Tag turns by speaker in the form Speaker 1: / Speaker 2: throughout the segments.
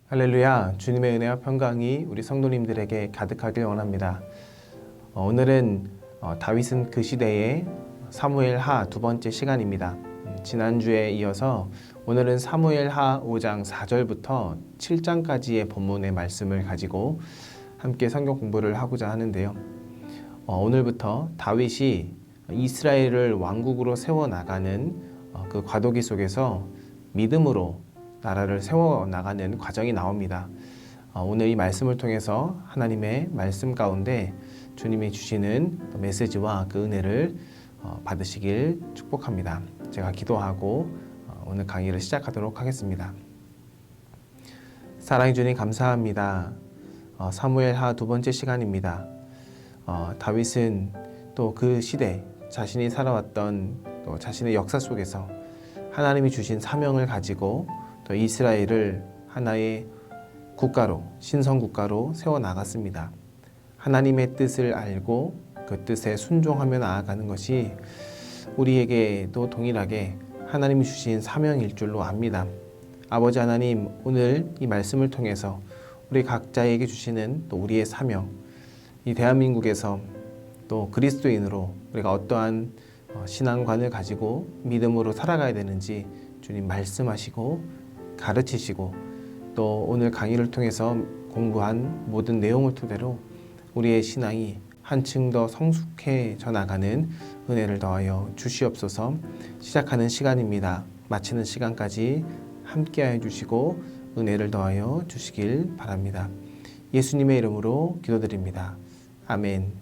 Speaker 1: 할렐루야, 주님의 은혜와 평강이 우리 성도님들에게 가득하길 원합니다. 오늘은 다윗은 그 시대의 사무엘하 두 번째 시간입니다. 지난주에 이어서 오늘은 사무엘하 5장 4절부터 7장까지의 본문의 말씀을 가지고 함께 성경 공부를 하고자 하는데요. 오늘부터 다윗이 이스라엘을 왕국으로 세워나가는 그 과도기 속에서 믿음으로 나라를 세워나가는 과정이 나옵니다. 오늘 이 말씀을 통해서 하나님의 말씀 가운데 주님이 주시는 메시지와 그 은혜를 받으시길 축복합니다. 제가 기도하고 오늘 강의를 시작하도록 하겠습니다. 사랑해 주님 감사합니다. 사무엘하 두 번째 시간입니다. 다윗은 또 그 시대 자신이 살아왔던 또 자신의 역사 속에서 하나님이 주신 사명을 가지고 또 이스라엘을 하나의 국가로, 신성국가로 세워나갔습니다. 하나님의 뜻을 알고 그 뜻에 순종하며 나아가는 것이 우리에게도 동일하게 하나님이 주신 사명일 줄로 압니다. 아버지 하나님, 오늘 이 말씀을 통해서 우리 각자에게 주시는 또 우리의 사명, 이 대한민국에서 또 그리스도인으로 우리가 어떠한 신앙관을 가지고 믿음으로 살아가야 되는지 주님 말씀하시고 가르치시고 또 오늘 강의를 통해서 공부한 모든 내용을 토대로 우리의 신앙이 한층 더 성숙해져 나가는 은혜를 더하여 주시옵소서. 시작하는 시간입니다. 마치는 시간까지 함께하여 주시고 은혜를 더하여 주시길 바랍니다. 예수님의 이름으로 기도드립니다. 아멘.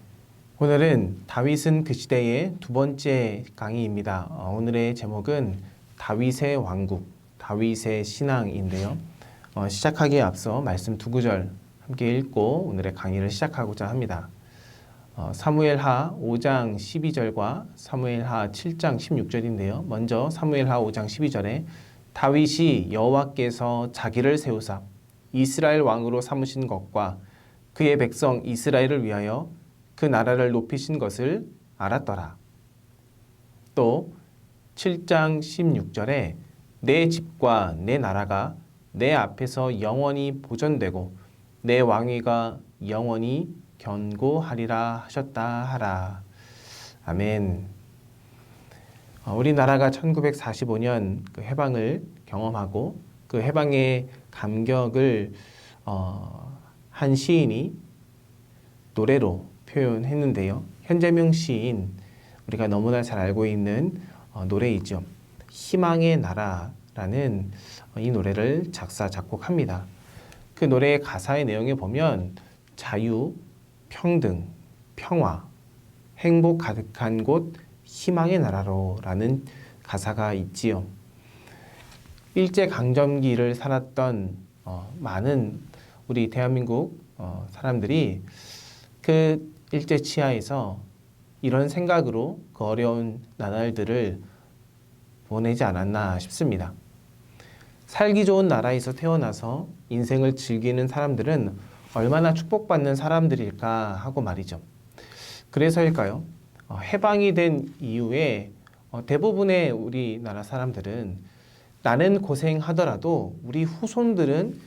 Speaker 1: 오늘은 다윗은 그 시대의 두 번째 강의입니다. 오늘의 제목은 다윗의 왕국, 다윗의 신앙인데요. 시작하기에 앞서 말씀 두 구절 함께 읽고 오늘의 강의를 시작하고자 합니다. 사무엘하 5장 12절과 사무엘하 7장 16절인데요. 먼저 사무엘하 5장 12절에 다윗이 여호와께서 자기를 세우사 이스라엘 왕으로 삼으신 것과 그의 백성 이스라엘을 위하여 그 나라를 높이신 것을 알았더라. 또 7장 16절에 내 집과 내 나라가 내 앞에서 영원히 보존되고 내 왕위가 영원히 견고하리라 하셨다 하라. 아멘. 우리나라가 1945년 그 해방을 경험하고 그 해방의 감격을 한 시인이 노래로 표현했는데요. 현재명 시인, 우리가 너무나 잘 알고 있는 노래이죠. 희망의 나라라는 이 노래를 작사, 작곡합니다. 그 노래의 가사의 내용에 보면 자유, 평등, 평화, 행복 가득한 곳 희망의 나라로 라는 가사가 있지요. 일제강점기를 살았던 많은 우리 대한민국 사람들이 그 일제 치하에서 이런 생각으로 그 어려운 나날들을 보내지 않았나 싶습니다. 살기 좋은 나라에서 태어나서 인생을 즐기는 사람들은 얼마나 축복받는 사람들일까 하고 말이죠. 그래서일까요? 해방이 된 이후에 대부분의 우리나라 사람들은 나는 고생하더라도 우리 후손들은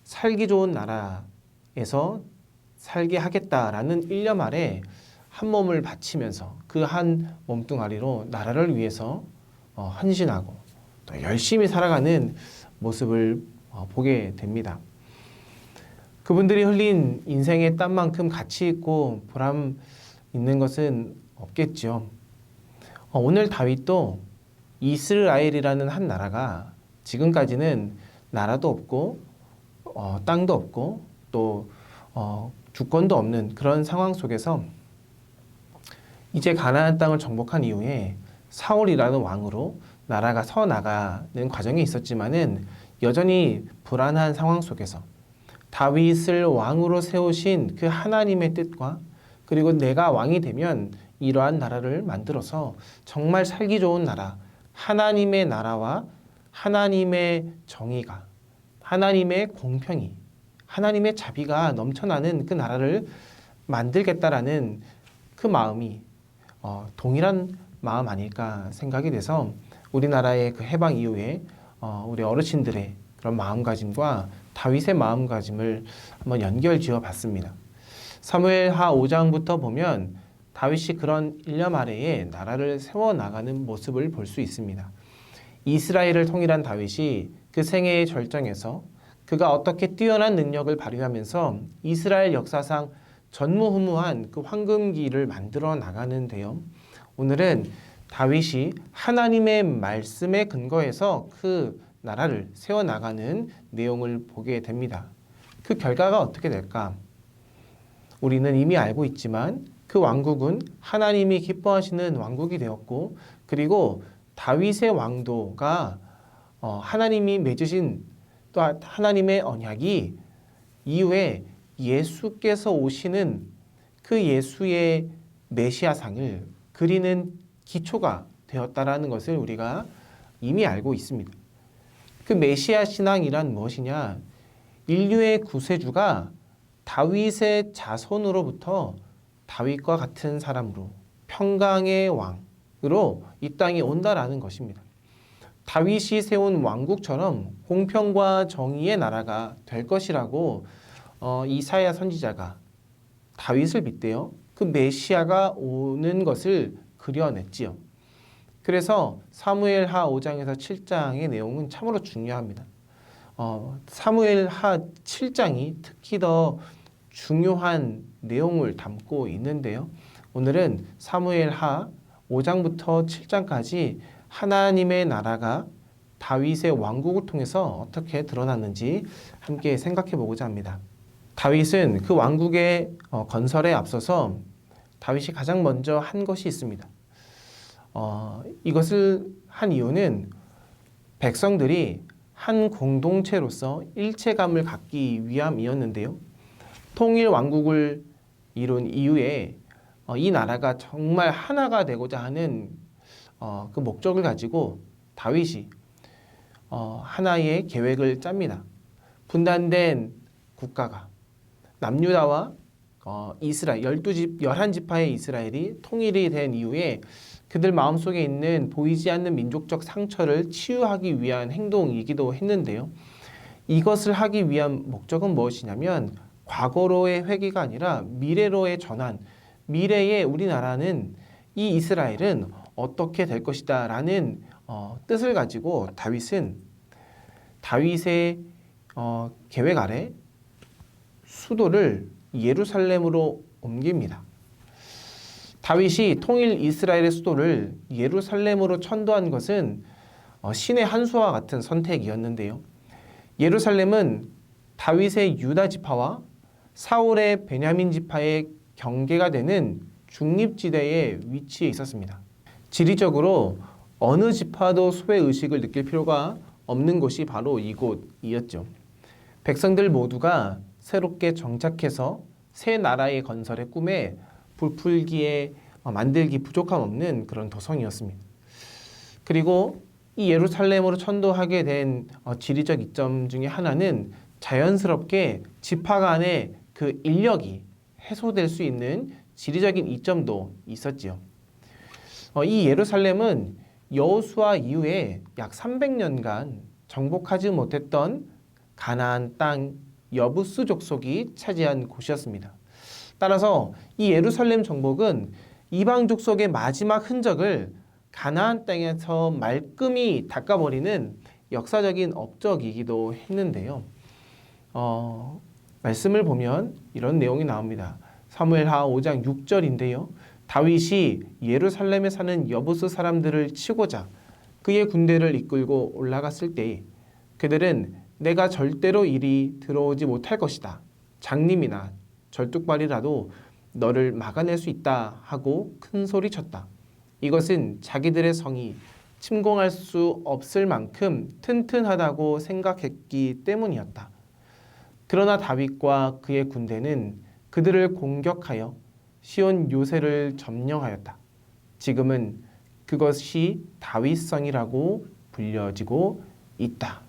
Speaker 1: 살기 좋은 나라에서 살게 하겠다라는 일념 아래 한 몸을 바치면서 그 한 몸뚱아리로 나라를 위해서 헌신하고 또 열심히 살아가는 모습을 보게 됩니다. 그분들이 흘린 인생의 땀만큼 가치 있고 보람 있는 것은 없겠죠. 오늘 다윗도 이스라엘이라는 한 나라가 지금까지는 나라도 없고 땅도 없고 또 주권도 없는 그런 상황 속에서 이제 가나안 땅을 정복한 이후에 사울이라는 왕으로 나라가 서 나가는 과정이 있었지만은 여전히 불안한 상황 속에서 다윗을 왕으로 세우신 그 하나님의 뜻과 그리고 내가 왕이 되면 이러한 나라를 만들어서 정말 살기 좋은 나라, 하나님의 나라와 하나님의 정의가, 하나님의 공평이, 하나님의 자비가 넘쳐나는 그 나라를 만들겠다라는 그 마음이 동일한 마음 아닐까 생각이 돼서 우리나라의 그 해방 이후에 우리 어르신들의 그런 마음가짐과 다윗의 마음가짐을 한번 연결지어 봤습니다. 사무엘하 5장부터 보면 다윗이 그런 일념 아래에 나라를 세워나가는 모습을 볼 수 있습니다. 이스라엘을 통일한 다윗이 그 생애의 절정에서 그가 어떻게 뛰어난 능력을 발휘하면서 이스라엘 역사상 전무후무한 그 황금기를 만들어 나가는데요. 오늘은 다윗이 하나님의 말씀에 근거해서 그 나라를 세워나가는 내용을 보게 됩니다. 그 결과가 어떻게 될까? 우리는 이미 알고 있지만 그 왕국은 하나님이 기뻐하시는 왕국이 되었고, 그리고 다윗의 왕도가 하나님이 맺으신 또 하나님의 언약이 이후에 예수께서 오시는 그 예수의 메시아상을 그리는 기초가 되었다라는 것을 우리가 이미 알고 있습니다. 그 메시아 신앙이란 무엇이냐? 인류의 구세주가 다윗의 자손으로부터 다윗과 같은 사람으로 평강의 왕으로 이 땅에 온다라는 것입니다. 다윗이 세운 왕국처럼 공평과 정의의 나라가 될 것이라고 이사야 선지자가 다윗을 빗대어 그 메시아가 오는 것을 그려냈지요. 그래서 사무엘하 5장에서 7장의 내용은 참으로 중요합니다. 사무엘하 7장이 특히 더 중요한 내용을 담고 있는데요. 오늘은 사무엘하 5장부터 7장까지 하나님의 나라가 다윗의 왕국을 통해서 어떻게 드러났는지 함께 생각해 보고자 합니다. 다윗은 그 왕국의 건설에 앞서서 다윗이 가장 먼저 한 것이 있습니다. 이것을 한 이유는 백성들이 한 공동체로서 일체감을 갖기 위함이었는데요. 통일 왕국을 이룬 이후에 이 나라가 정말 하나가 되고자 하는 그 목적을 가지고 다윗이 하나의 계획을 짭니다. 분단된 국가가 남유다와 이스라엘 11지파의 이스라엘이 통일이 된 이후에 그들 마음속에 있는 보이지 않는 민족적 상처를 치유하기 위한 행동이기도 했는데요. 이것을 하기 위한 목적은 무엇이냐면 과거로의 회귀가 아니라 미래로의 전환, 미래의 우리나라는 이 이스라엘은 어떻게 될 것이다 라는 뜻을 가지고 다윗의 계획 아래 수도를 예루살렘으로 옮깁니다. 다윗이 통일 이스라엘의 수도를 예루살렘으로 천도한 것은 신의 한 수와 같은 선택이었는데요. 예루살렘은 다윗의 유다 지파와 사울의 베냐민 지파의 경계가 되는 중립지대에 위치해 있었습니다. 지리적으로 어느 지파도 소외 의식을 느낄 필요가 없는 곳이 바로 이곳이었죠. 백성들 모두가 새롭게 정착해서 새 나라의 건설의 꿈에 부풀기에 만들기 부족함 없는 그런 도성이었습니다. 그리고 이 예루살렘으로 천도하게 된 지리적 이점 중에 하나는 자연스럽게 지파 간의 그 인력이 해소될 수 있는 지리적인 이점도 있었지요. 이 예루살렘은 여호수아 이후에 약 300년간 정복하지 못했던 가나안 땅 여부스 족속이 차지한 곳이었습니다. 따라서 이 예루살렘 정복은 이방 족속의 마지막 흔적을 가나안 땅에서 말끔히 닦아버리는 역사적인 업적이기도 했는데요. 말씀을 보면 이런 내용이 나옵니다. 사무엘하 5장 6절인데요. 다윗이 예루살렘에 사는 여부스 사람들을 치고자 그의 군대를 이끌고 올라갔을 때 그들은 내가 절대로 이리 들어오지 못할 것이다. 장님이나 절뚝발이라도 너를 막아낼 수 있다 하고 큰 소리 쳤다. 이것은 자기들의 성이 침공할 수 없을 만큼 튼튼하다고 생각했기 때문이었다. 그러나 다윗과 그의 군대는 그들을 공격하여 시온 요새를 점령하였다. 지금은 그것이 다윗성이라고 불려지고 있다.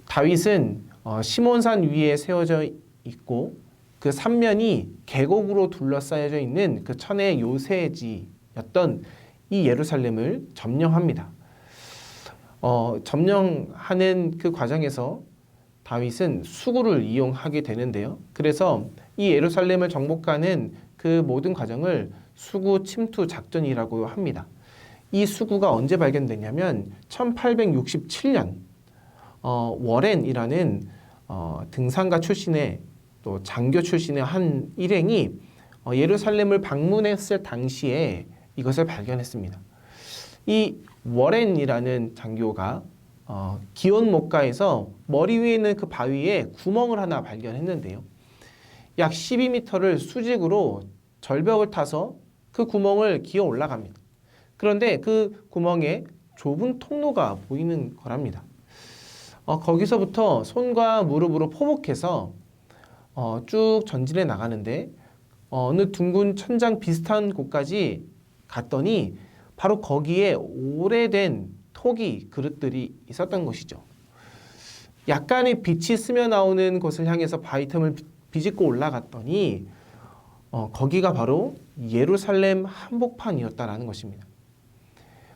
Speaker 1: 다윗은 시몬산 위에 세워져 있고 그 삼면이 계곡으로 둘러싸여져 있는 그 천의 요새지였던 이 예루살렘을 점령합니다. 점령하는 그 과정에서 다윗은 수구를 이용하게 되는데요. 그래서 이 예루살렘을 정복하는 그 모든 과정을 수구 침투 작전이라고 합니다. 이 수구가 언제 발견됐냐면 1867년 워렌이라는 등산가 출신의 또 장교 출신의 한 일행이 예루살렘을 방문했을 당시에 이것을 발견했습니다. 이 워렌이라는 장교가 기온 목가에서 머리 위에 있는 그 바위에 구멍을 하나 발견했는데요. 약 12m를 수직으로 절벽을 타서 그 구멍을 기어 올라갑니다. 그런데 그 구멍에 좁은 통로가 보이는 거랍니다. 거기서부터 손과 무릎으로 포복해서 쭉 전진해 나가는데 어느 둥근 천장 비슷한 곳까지 갔더니 바로 거기에 오래된 토기 그릇들이 있었던 것이죠. 약간의 빛이 스며 나오는 곳을 향해서 바위 틈을 비집고 올라갔더니 거기가 바로 예루살렘 한복판이었다라는 것입니다.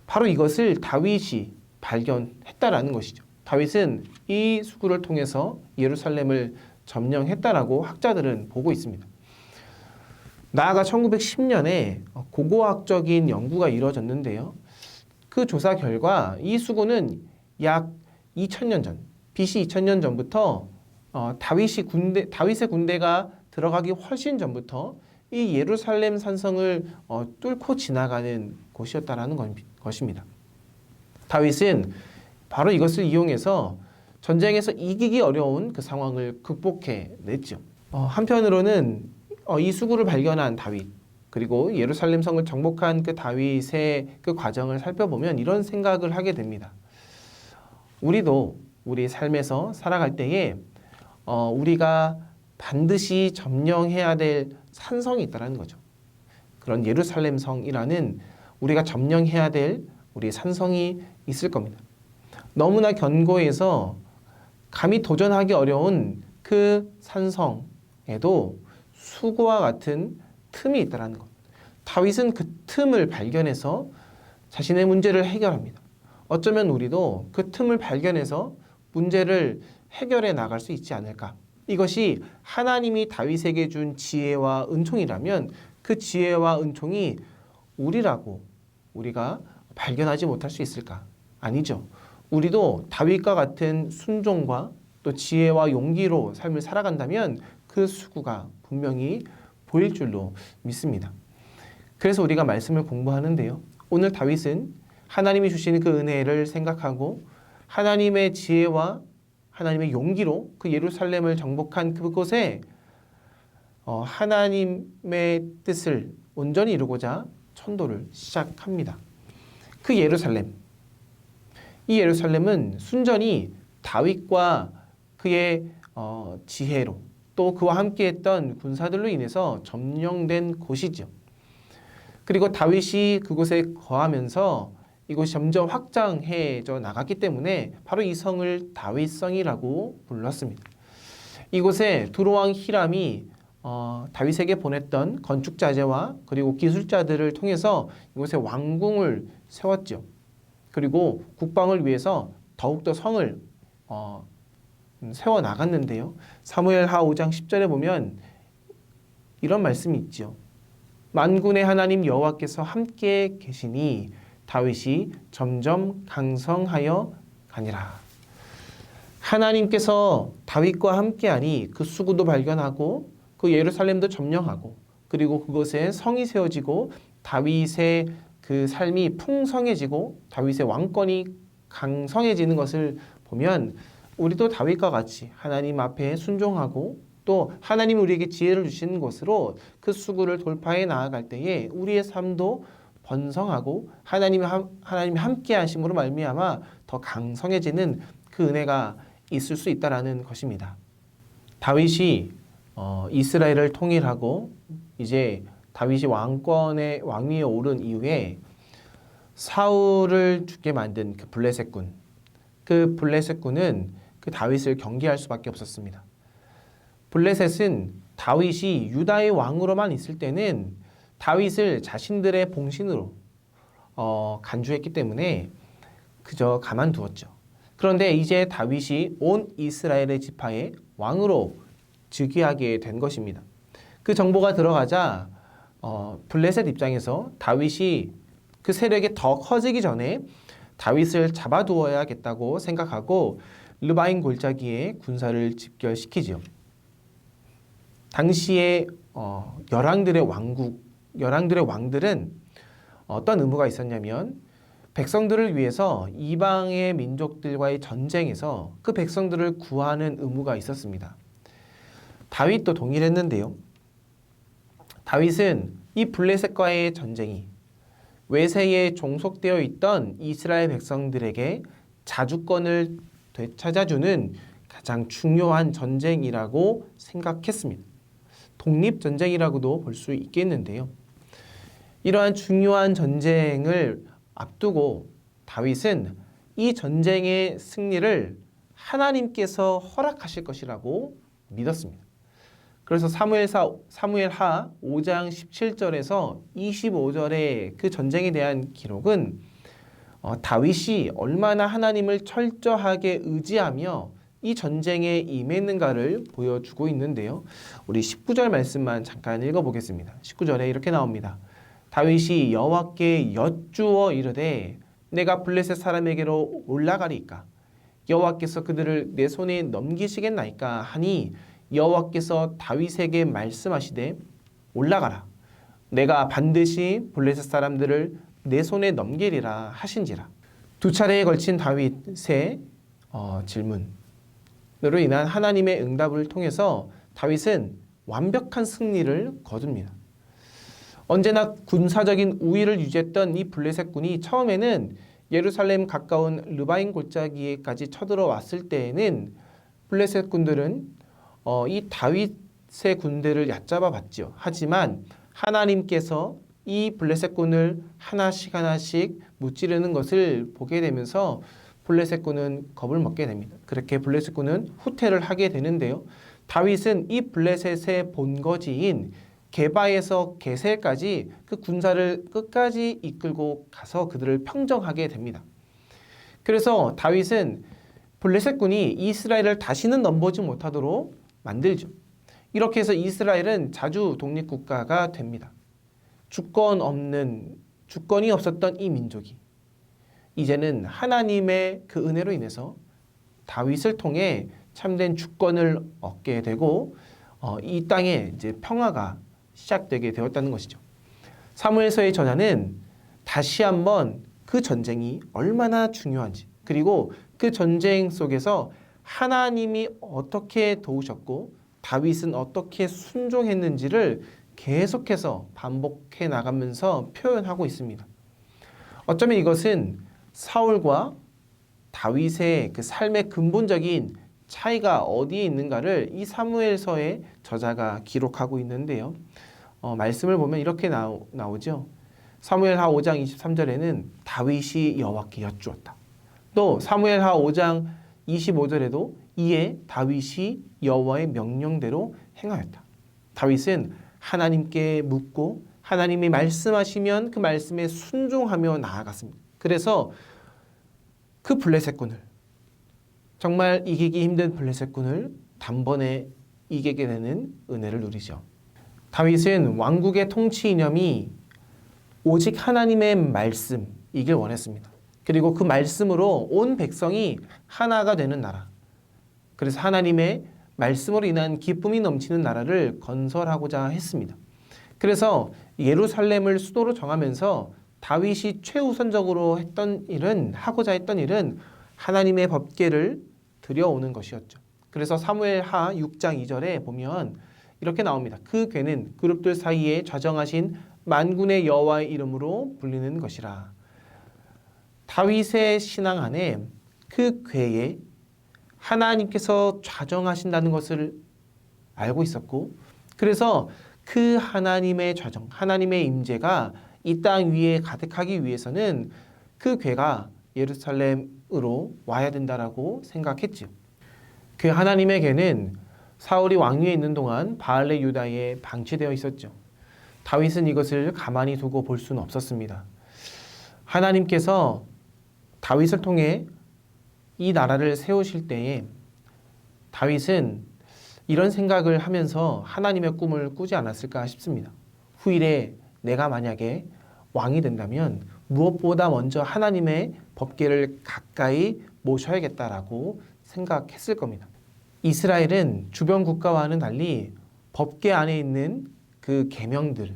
Speaker 1: 바로 이것을 다윗이 발견했다라는 것이죠. 다윗은 이 수구를 통해서 예루살렘을 점령했다라고 학자들은 보고 있습니다. 나아가 1910년에 고고학적인 연구가 이루어졌는데요. 그 조사 결과 이 수구는 약 2000년 전, BC 2000년 전부터 다윗의 군대가 들어가기 훨씬 전부터 이 예루살렘 산성을 뚫고 지나가는 곳이었다라는 것입니다. 다윗은 바로 이것을 이용해서 전쟁에서 이기기 어려운 그 상황을 극복해냈죠. 한편으로는 이 수구를 발견한 다윗, 그리고 예루살렘 성을 정복한 그 다윗의 그 과정을 살펴보면 이런 생각을 하게 됩니다. 우리도 우리 삶에서 살아갈 때에 우리가 반드시 점령해야 될 산성이 있다는 거죠. 그런 예루살렘 성이라는 우리가 점령해야 될 우리 산성이 있을 겁니다. 너무나 견고해서 감히 도전하기 어려운 그 산성에도 수구와 같은 틈이 있다는 것. 다윗은 그 틈을 발견해서 자신의 문제를 해결합니다. 어쩌면 우리도 그 틈을 발견해서 문제를 해결해 나갈 수 있지 않을까. 이것이 하나님이 다윗에게 준 지혜와 은총이라면 그 지혜와 은총이 우리가 발견하지 못할 수 있을까? 아니죠. 우리도 다윗과 같은 순종과 또 지혜와 용기로 삶을 살아간다면 그 수구가 분명히 보일 줄로 믿습니다. 그래서 우리가 말씀을 공부하는데요. 오늘 다윗은 하나님이 주시는 그 은혜를 생각하고 하나님의 지혜와 하나님의 용기로 그 예루살렘을 정복한 그곳에 하나님의 뜻을 온전히 이루고자 천도를 시작합니다. 그 예루살렘, 이 예루살렘은 순전히 다윗과 그의 지혜로 또 그와 함께했던 군사들로 인해서 점령된 곳이죠. 그리고 다윗이 그곳에 거하면서 이곳이 점점 확장해져 나갔기 때문에 바로 이 성을 다윗성이라고 불렀습니다. 이곳에 두로왕 히람이 다윗에게 보냈던 건축자재와 그리고 기술자들을 통해서 이곳에 왕궁을 세웠죠. 그리고 국방을 위해서 더욱더 성을 세워 나갔는데요. 사무엘하 5장 10절에 보면 이런 말씀이 있죠. 만군의 하나님 여호와께서 함께 계시니 다윗이 점점 강성하여 가니라. 하나님께서 다윗과 함께하니 그 수구도 발견하고 그 예루살렘도 점령하고 그리고 그곳에 성이 세워지고 다윗의 그 삶이 풍성해지고 다윗의 왕권이 강성해지는 것을 보면 우리도 다윗과 같이 하나님 앞에 순종하고 또 하나님 우리에게 지혜를 주시는 것으로 그 수구를 돌파해 나아갈 때에 우리의 삶도 번성하고 하나님이 함께 하심으로 말미암아 더 강성해지는 그 은혜가 있을 수 있다라는 것입니다. 다윗이 이스라엘을 통일하고 이제 다윗이 왕위에 오른 이후에 사울을 죽게 만든 그 블레셋군, 그 블레셋군은 그 다윗을 경계할 수밖에 없었습니다. 블레셋은 다윗이 유다의 왕으로만 있을 때는 다윗을 자신들의 봉신으로 간주했기 때문에 그저 가만두었죠. 그런데 이제 다윗이 온 이스라엘의 지파의 왕으로 즉위하게 된 것입니다. 그 정보가 들어가자 블레셋 입장에서 다윗이 그 세력이 더 커지기 전에 다윗을 잡아두어야겠다고 생각하고 르바임 골짜기에 군사를 집결시키지요. 당시에 열왕들의 왕들은 어떤 의무가 있었냐면 백성들을 위해서 이방의 민족들과의 전쟁에서 그 백성들을 구하는 의무가 있었습니다. 다윗도 동일했는데요. 다윗은 이 블레셋과의 전쟁이 외세에 종속되어 있던 이스라엘 백성들에게 자주권을 되찾아주는 가장 중요한 전쟁이라고 생각했습니다. 독립전쟁이라고도 볼 수 있겠는데요. 이러한 중요한 전쟁을 앞두고 다윗은 이 전쟁의 승리를 하나님께서 허락하실 것이라고 믿었습니다. 그래서 사무엘하 5장 17절에서 25절의 그 전쟁에 대한 기록은 다윗이 얼마나 하나님을 철저하게 의지하며 이 전쟁에 임했는가를 보여주고 있는데요. 우리 19절 말씀만 잠깐 읽어보겠습니다. 19절에 이렇게 나옵니다. 다윗이 여호와께 여쭈어 이르되 내가 블레셋 사람에게로 올라가리까 여호와께서 그들을 내 손에 넘기시겠나이까 하니 여호와께서 다윗에게 말씀하시되 올라가라 내가 반드시 블레셋 사람들을 내 손에 넘기리라 하신지라. 두 차례에 걸친 다윗의 질문으로 인한 하나님의 응답을 통해서 다윗은 완벽한 승리를 거둡니다. 언제나 군사적인 우위를 유지했던 이 블레셋군이 처음에는 예루살렘 가까운 르바임 골짜기에까지 쳐들어왔을 때에는 블레셋 군들은 이 다윗의 군대를 얕잡아 봤죠. 하지만 하나님께서 이 블레셋 군을 하나씩 무찌르는 것을 보게 되면서 블레셋 군은 겁을 먹게 됩니다. 그렇게 블레셋 군은 후퇴를 하게 되는데요. 다윗은 이 블레셋의 본거지인 게바에서 게셀까지 그 군사를 끝까지 이끌고 가서 그들을 평정하게 됩니다. 그래서 다윗은 블레셋 군이 이스라엘을 다시는 넘보지 못하도록 만들죠. 이렇게 해서 이스라엘은 자주 독립국가가 됩니다. 주권이 없었던 이 민족이 이제는 하나님의 그 은혜로 인해서 다윗을 통해 참된 주권을 얻게 되고 이 땅에 이제 평화가 시작되게 되었다는 것이죠. 사무엘서의 저자는 다시 한번 그 전쟁이 얼마나 중요한지 그리고 그 전쟁 속에서 하나님이 어떻게 도우셨고 다윗은 어떻게 순종했는지를 계속해서 반복해 나가면서 표현하고 있습니다. 어쩌면 이것은 사울과 다윗의 그 삶의 근본적인 차이가 어디에 있는가를 이 사무엘서의 저자가 기록하고 있는데요. 말씀을 보면 이렇게 나오죠. 사무엘하 5장 23절에는 다윗이 여호와께 여쭈었다. 또 사무엘하 5장 25절에도 이에 다윗이 여호와의 명령대로 행하였다. 다윗은 하나님께 묻고 하나님이 말씀하시면 그 말씀에 순종하며 나아갔습니다. 그래서 그 블레셋군을 정말 이기기 힘든 블레셋군을 단번에 이기게 되는 은혜를 누리죠. 다윗은 왕국의 통치 이념이 오직 하나님의 말씀이길 원했습니다. 그리고 그 말씀으로 온 백성이 하나가 되는 나라. 그래서 하나님의 말씀으로 인한 기쁨이 넘치는 나라를 건설하고자 했습니다. 그래서 예루살렘을 수도로 정하면서 다윗이 최우선적으로 하고자 했던 일은 하나님의 법궤를 들여오는 것이었죠. 그래서 사무엘하 6장 2절에 보면 이렇게 나옵니다. 그 궤는 그룹들 사이에 좌정하신 만군의 여호와의 이름으로 불리는 것이라. 다윗의 신앙 안에 그 궤에 하나님께서 좌정하신다는 것을 알고 있었고 그래서 그 하나님의 좌정, 하나님의 임재가 이 땅 위에 가득하기 위해서는 그 궤가 예루살렘으로 와야 된다라고 생각했지요. 그 하나님의 궤는 사울이 왕위에 있는 동안 바알레 유다에 방치되어 있었죠. 다윗은 이것을 가만히 두고 볼 수는 없었습니다. 하나님께서 다윗을 통해 이 나라를 세우실 때에 다윗은 이런 생각을 하면서 하나님의 꿈을 꾸지 않았을까 싶습니다. 후일에 내가 만약에 왕이 된다면 무엇보다 먼저 하나님의 법궤를 가까이 모셔야겠다라고 생각했을 겁니다. 이스라엘은 주변 국가와는 달리 법궤 안에 있는 그 계명들,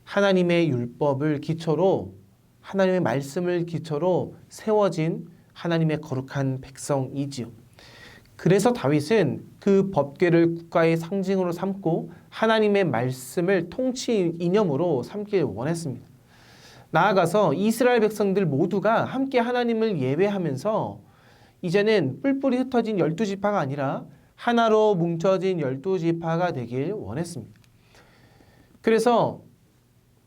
Speaker 1: 하나님의 율법을 기초로, 하나님의 말씀을 기초로 세워진 하나님의 거룩한 백성이지요. 그래서 다윗은 그 법궤를 국가의 상징으로 삼고 하나님의 말씀을 통치 이념으로 삼길 원했습니다. 나아가서 이스라엘 백성들 모두가 함께 하나님을 예배하면서 이제는 뿔뿔이 흩어진 12지파가 아니라 하나로 뭉쳐진 12지파가 되길 원했습니다. 그래서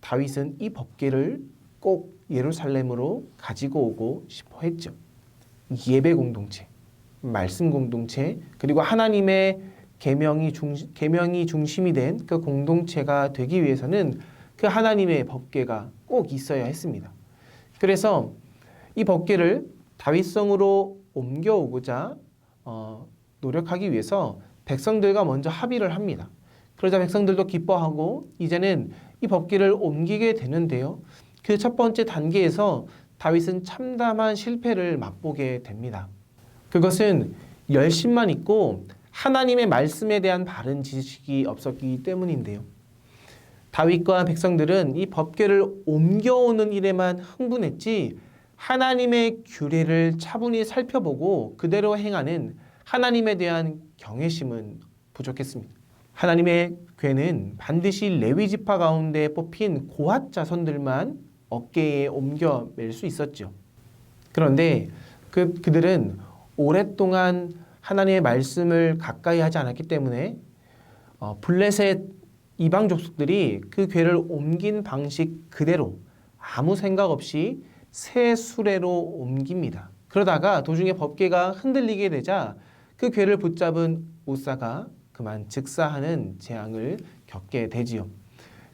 Speaker 1: 다윗은 이 법궤를 꼭 예루살렘으로 가지고 오고 싶어 했죠. 예배 공동체, 말씀 공동체, 그리고 하나님의 계명이 중심이 된 그 공동체가 되기 위해서는 그 하나님의 법궤가 꼭 있어야 했습니다. 그래서 이 법궤를 다윗성으로 옮겨오고자 노력하기 위해서 백성들과 먼저 합의를 합니다. 그러자 백성들도 기뻐하고 이제는 이 법궤를 옮기게 되는데요. 그 첫 번째 단계에서 다윗은 참담한 실패를 맛보게 됩니다. 그것은 열심만 있고 하나님의 말씀에 대한 바른 지식이 없었기 때문인데요. 다윗과 백성들은 이 법궤를 옮겨오는 일에만 흥분했지 하나님의 규례를 차분히 살펴보고 그대로 행하는 하나님에 대한 경외심은 부족했습니다. 하나님의 궤는 반드시 레위 지파 가운데 뽑힌 고핫 자손들만 어깨에 옮겨 맬 수 있었죠. 그런데 그들은 오랫동안 하나님의 말씀을 가까이 하지 않았기 때문에 블레셋 이방 족속들이 그 궤를 옮긴 방식 그대로 아무 생각 없이 새 수레로 옮깁니다. 그러다가 도중에 법궤가 흔들리게 되자 그 궤를 붙잡은 우사가 그만 즉사하는 재앙을 겪게 되지요.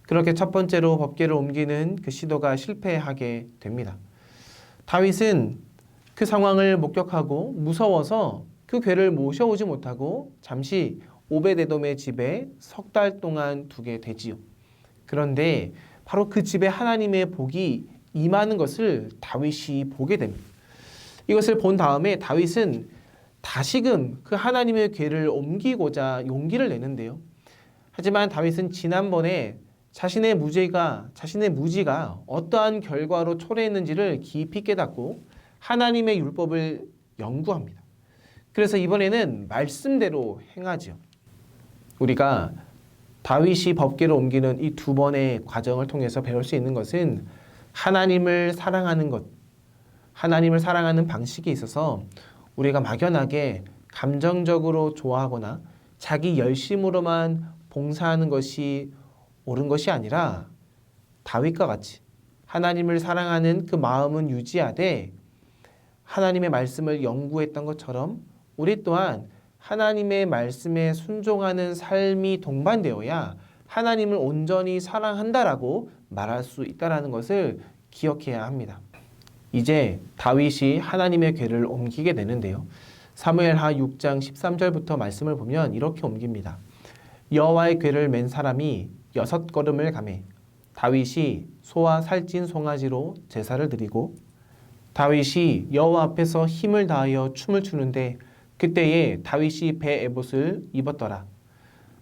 Speaker 1: 그렇게 첫 번째로 법궤를 옮기는 그 시도가 실패하게 됩니다. 다윗은 그 상황을 목격하고 무서워서 그 궤를 모셔오지 못하고 잠시 오벳에돔의 집에 석 달 동안 두게 되지요. 그런데 바로 그 집에 하나님의 복이 임하는 것을 다윗이 보게 됩니다. 이것을 본 다음에 다윗은 다시금 그 하나님의 궤를 옮기고자 용기를 내는데요. 하지만 다윗은 지난번에 자신의 무지가 어떠한 결과로 초래했는지를 깊이 깨닫고 하나님의 율법을 연구합니다. 그래서 이번에는 말씀대로 행하죠. 우리가 다윗이 법궤를 옮기는 이 두 번의 과정을 통해서 배울 수 있는 것은 하나님을 사랑하는 것, 하나님을 사랑하는 방식에 있어서 우리가 막연하게 감정적으로 좋아하거나 자기 열심으로만 봉사하는 것이 옳은 것이 아니라 다윗과 같이 하나님을 사랑하는 그 마음은 유지하되 하나님의 말씀을 연구했던 것처럼 우리 또한 하나님의 말씀에 순종하는 삶이 동반되어야 하나님을 온전히 사랑한다라고 말할 수 있다는 것을 기억해야 합니다. 이제 다윗이 하나님의 궤를 옮기게 되는데요. 사무엘하 6장 13절부터 말씀을 보면 이렇게 옮깁니다. 여호와의 궤를 맨 사람이 6걸음을 가매 다윗이 소와 살찐 송아지로 제사를 드리고 다윗이 여호와 앞에서 힘을 다하여 춤을 추는데 그때에 다윗이 배 에봇을 입었더라.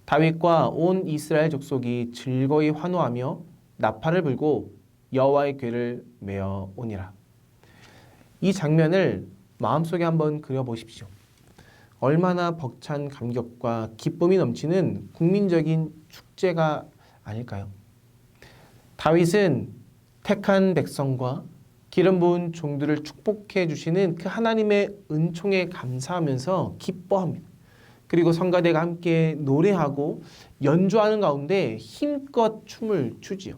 Speaker 1: 다윗과 온 이스라엘 족속이 즐거이 환호하며 나팔을 불고 여호와의 궤를 메어 오니라. 이 장면을 마음속에 한번 그려보십시오. 얼마나 벅찬 감격과 기쁨이 넘치는 국민적인 축제가 아닐까요? 다윗은 택한 백성과 기름 부은 종들을 축복해 주시는 그 하나님의 은총에 감사하면서 기뻐합니다. 그리고 성가대가 함께 노래하고 연주하는 가운데 힘껏 춤을 추지요.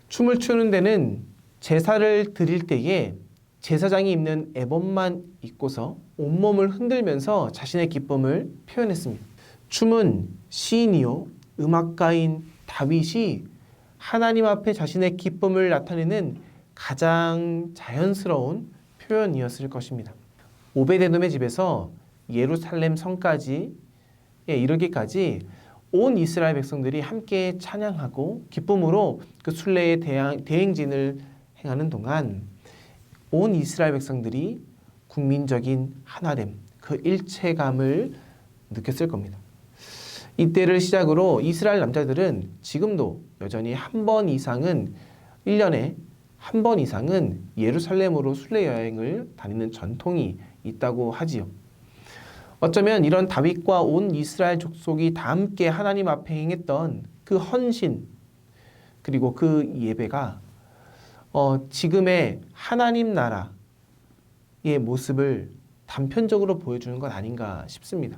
Speaker 1: 춤을 추는 데는 제사를 드릴 때에 제사장이 입는 에봇만 입고서 온몸을 흔들면서 자신의 기쁨을 표현했습니다. 춤은 시인이요 음악가인 다윗이 하나님 앞에 자신의 기쁨을 나타내는 가장 자연스러운 표현이었을 것입니다. 오베데돔의 집에서 예루살렘 성까지 이르기까지 온 이스라엘 백성들이 함께 찬양하고 기쁨으로 그 순례의 대행진을 행하는 동안 온 이스라엘 백성들이 국민적인 하나됨, 그 일체감을 느꼈을 겁니다. 이때를 시작으로 이스라엘 남자들은 지금도 여전히 1년에 한 번 이상은 예루살렘으로 순례 여행을 다니는 전통이 있다고 하지요. 어쩌면 이런 다윗과 온 이스라엘 족속이 다 함께 하나님 앞에 행했던 그 헌신 그리고 그 예배가 지금의 하나님 나라의 모습을 단편적으로 보여주는 것 아닌가 싶습니다.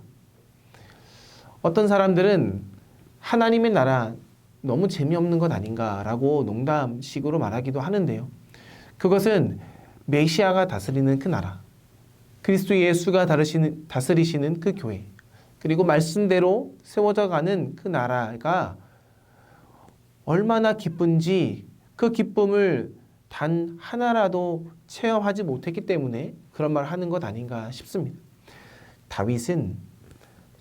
Speaker 1: 어떤 사람들은 하나님의 나라 너무 재미없는 것 아닌가라고 농담식으로 말하기도 하는데요. 그것은 메시아가 다스리는 그 나라, 그리스도 예수가 다스리시는 그 교회, 그리고 말씀대로 세워져 가는 그 나라가 얼마나 기쁜지 그 기쁨을 단 하나라도 체험하지 못했기 때문에 그런 말을 하는 것 아닌가 싶습니다. 다윗은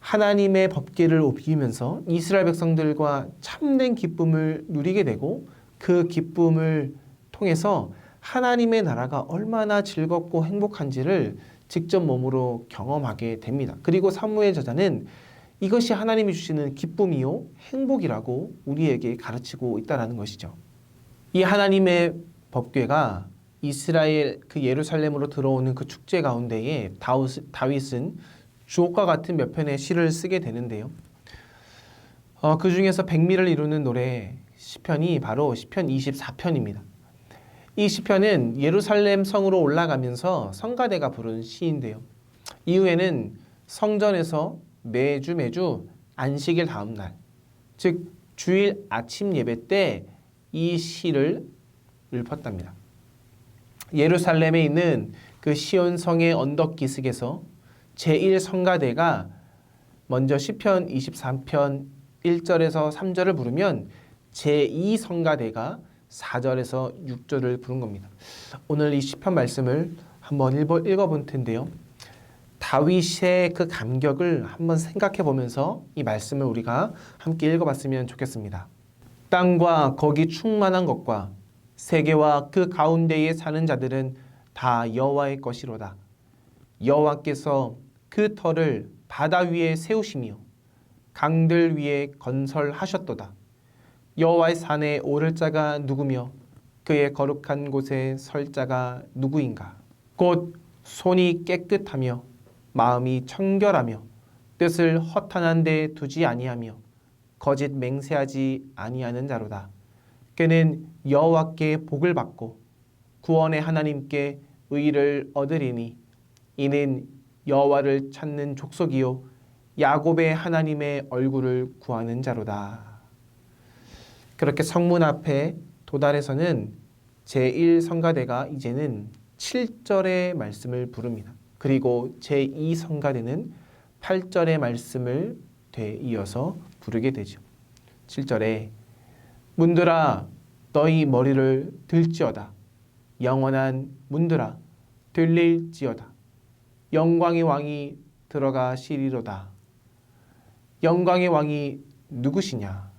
Speaker 1: 하나님의 법궤를 옮기면서 이스라엘 백성들과 참된 기쁨을 누리게 되고 그 기쁨을 통해서 하나님의 나라가 얼마나 즐겁고 행복한지를 직접 몸으로 경험하게 됩니다. 그리고 사무엘 저자는 이것이 하나님이 주시는 기쁨이요 행복이라고 우리에게 가르치고 있다는 것이죠. 이 하나님의 법궤가 이스라엘 그 예루살렘으로 들어오는 그 축제 가운데에 다윗은 주옥과 같은 몇 편의 시를 쓰게 되는데요. 그 중에서 백미를 이루는 노래 시편이 바로 시편 24편입니다. 이 시편은 예루살렘 성으로 올라가면서 성가대가 부른 시인데요. 이후에는 성전에서 매주 안식일 다음 날, 즉 주일 아침 예배 때 이 시를 읊었답니다. 예루살렘에 있는 그 시온 성의 언덕 기슭에서 제1성가대가 먼저 시편 23편 1절에서 3절을 부르면 제2성가대가 4절에서 6절을 부른 겁니다. 오늘 이 시편 말씀을 한번 읽어볼 텐데요. 다윗의 그 감격을 한번 생각해 보면서 이 말씀을 우리가 함께 읽어봤으면 좋겠습니다. 땅과 거기 충만한 것과 세계와 그 가운데에 사는 자들은 다 여호와의 것이로다. 여호와께서 그 터를 바다 위에 세우시며 강들 위에 건설하셨도다. 여호와의 산에 오를 자가 누구며 그의 거룩한 곳에 설 자가 누구인가? 곧 손이 깨끗하며 마음이 청결하며 뜻을 허탄한 데 두지 아니하며 거짓 맹세하지 아니하는 자로다. 그는 여호와께 복을 받고 구원의 하나님께 의를 얻으리니 이는 여호와를 찾는 족속이요 야곱의 하나님의 얼굴을 구하는 자로다. 그렇게 성문 앞에 도달해서는 제1성가대가 이제는 7절의 말씀을 부릅니다. 그리고 제2성가대는 8절의 말씀을 되이어서 부르게 되죠. 7절에 문들아 너희 머리를 들지어다. 영원한 문들아 들릴지어다. 영광의 왕이 들어가시리로다. 영광의 왕이 누구시냐?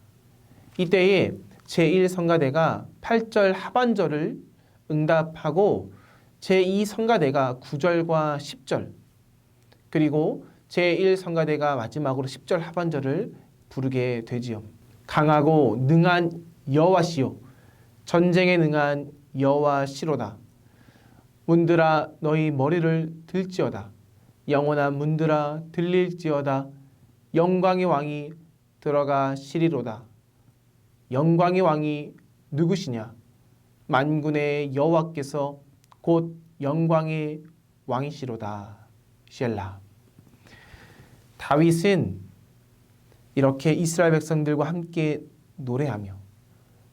Speaker 1: 이때에 제1성가대가 8절 하반절을 응답하고 제2성가대가 9절과 10절 그리고 제1성가대가 마지막으로 10절 하반절을 부르게 되지요. 강하고 능한 여호와시요 전쟁에 능한 여호와시로다. 문들아 너희 머리를 들지어다. 영원한 문들아 들릴지어다. 영광의 왕이 들어가시리로다. 영광의 왕이 누구시냐? 만군의 여호와께서 곧 영광의 왕이시로다. 셀라. 다윗은 이렇게 이스라엘 백성들과 함께 노래하며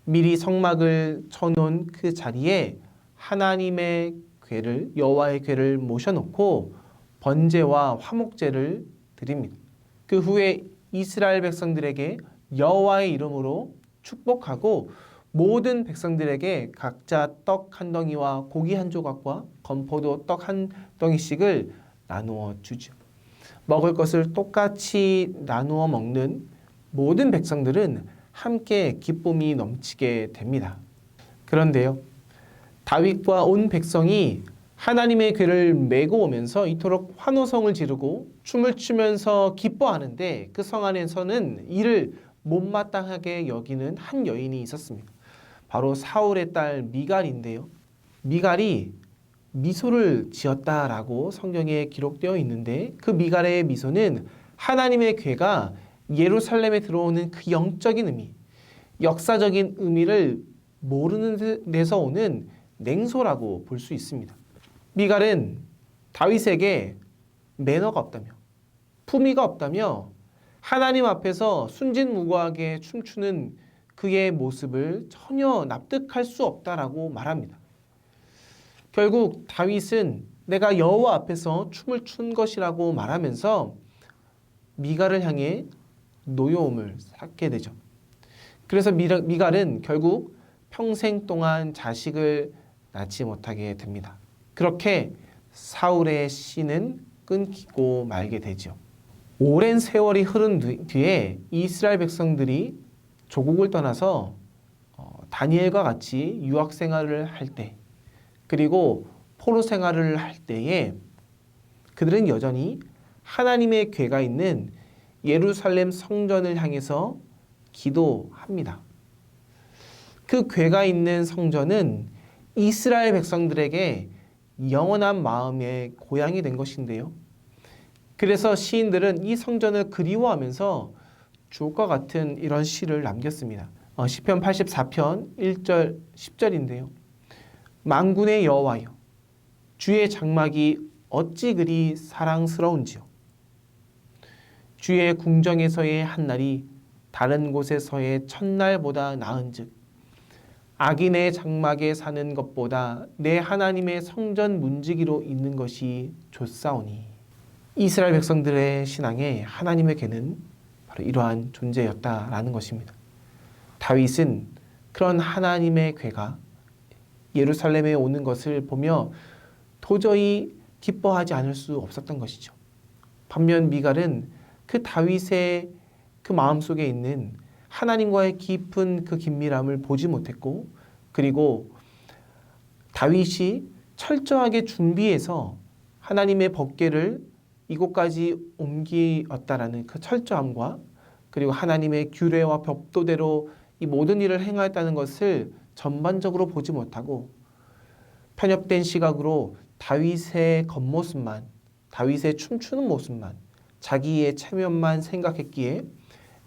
Speaker 1: 미리 성막을 쳐놓은 그 자리에 하나님의 궤를 여호와의 궤를 모셔놓고 번제와 화목제를 드립니다. 그 후에 이스라엘 백성들에게 여호와의 이름으로 축복하고 모든 백성들에게 각자 떡 한 덩이와 고기 한 조각과 건포도 떡 한 덩이씩을 나누어 주죠. 먹을 것을 똑같이 나누어 먹는 모든 백성들은 함께 기쁨이 넘치게 됩니다. 그런데요, 다윗과 온 백성이 하나님의 궤를 메고 오면서 이토록 환호성을 지르고 춤을 추면서 기뻐하는데 그 성 안에서는 이를 못마땅하게 여기는 한 여인이 있었습니다. 바로 사울의 딸 미갈인데요. 미갈이 미소를 지었다라고 성경에 기록되어 있는데 그 미갈의 미소는 하나님의 궤가 예루살렘에 들어오는 그 영적인 의미, 역사적인 의미를 모르는 데서 오는 냉소라고 볼 수 있습니다. 미갈은 다윗에게 매너가 없다며, 품위가 없다며 하나님 앞에서 순진무구하게 춤추는 그의 모습을 전혀 납득할 수 없다라고 말합니다. 결국 다윗은 내가 여호와 앞에서 춤을 춘 것이라고 말하면서 미갈을 향해 노여움을 샀게 되죠. 그래서 미갈은 결국 평생 동안 자식을 낳지 못하게 됩니다. 그렇게 사울의 씨는 끊기고 말게 되죠. 오랜 세월이 흐른 뒤에 이스라엘 백성들이 조국을 떠나서 다니엘과 같이 유학 생활을 할 때, 그리고 포로 생활을 할 때에 그들은 여전히 하나님의 궤가 있는 예루살렘 성전을 향해서 기도합니다. 그 궤가 있는 성전은 이스라엘 백성들에게 영원한 마음의 고향이 된 것인데요. 그래서 시인들은 이 성전을 그리워하면서 주옥과 같은 이런 시를 남겼습니다. 시편 84편 1절 10절인데요. 만군의 여호와여, 주의 장막이 어찌 그리 사랑스러운지요. 주의 궁정에서의 한날이 다른 곳에서의 첫날보다 나은즉 악인의 장막에 사는 것보다 내 하나님의 성전 문지기로 있는 것이 좋사오니. 이스라엘 백성들의 신앙에 하나님의 궤는 바로 이러한 존재였다라는 것입니다. 다윗은 그런 하나님의 궤가 예루살렘에 오는 것을 보며 도저히 기뻐하지 않을 수 없었던 것이죠. 반면 미갈은 그 다윗의 그 마음속에 있는 하나님과의 깊은 그 긴밀함을 보지 못했고, 그리고 다윗이 철저하게 준비해서 하나님의 법궤를 이곳까지 옮기었다라는 그 철저함과, 그리고 하나님의 규례와 법도대로 이 모든 일을 행하였다는 것을 전반적으로 보지 못하고 편협된 시각으로 다윗의 겉모습만, 다윗의 춤추는 모습만, 자기의 체면만 생각했기에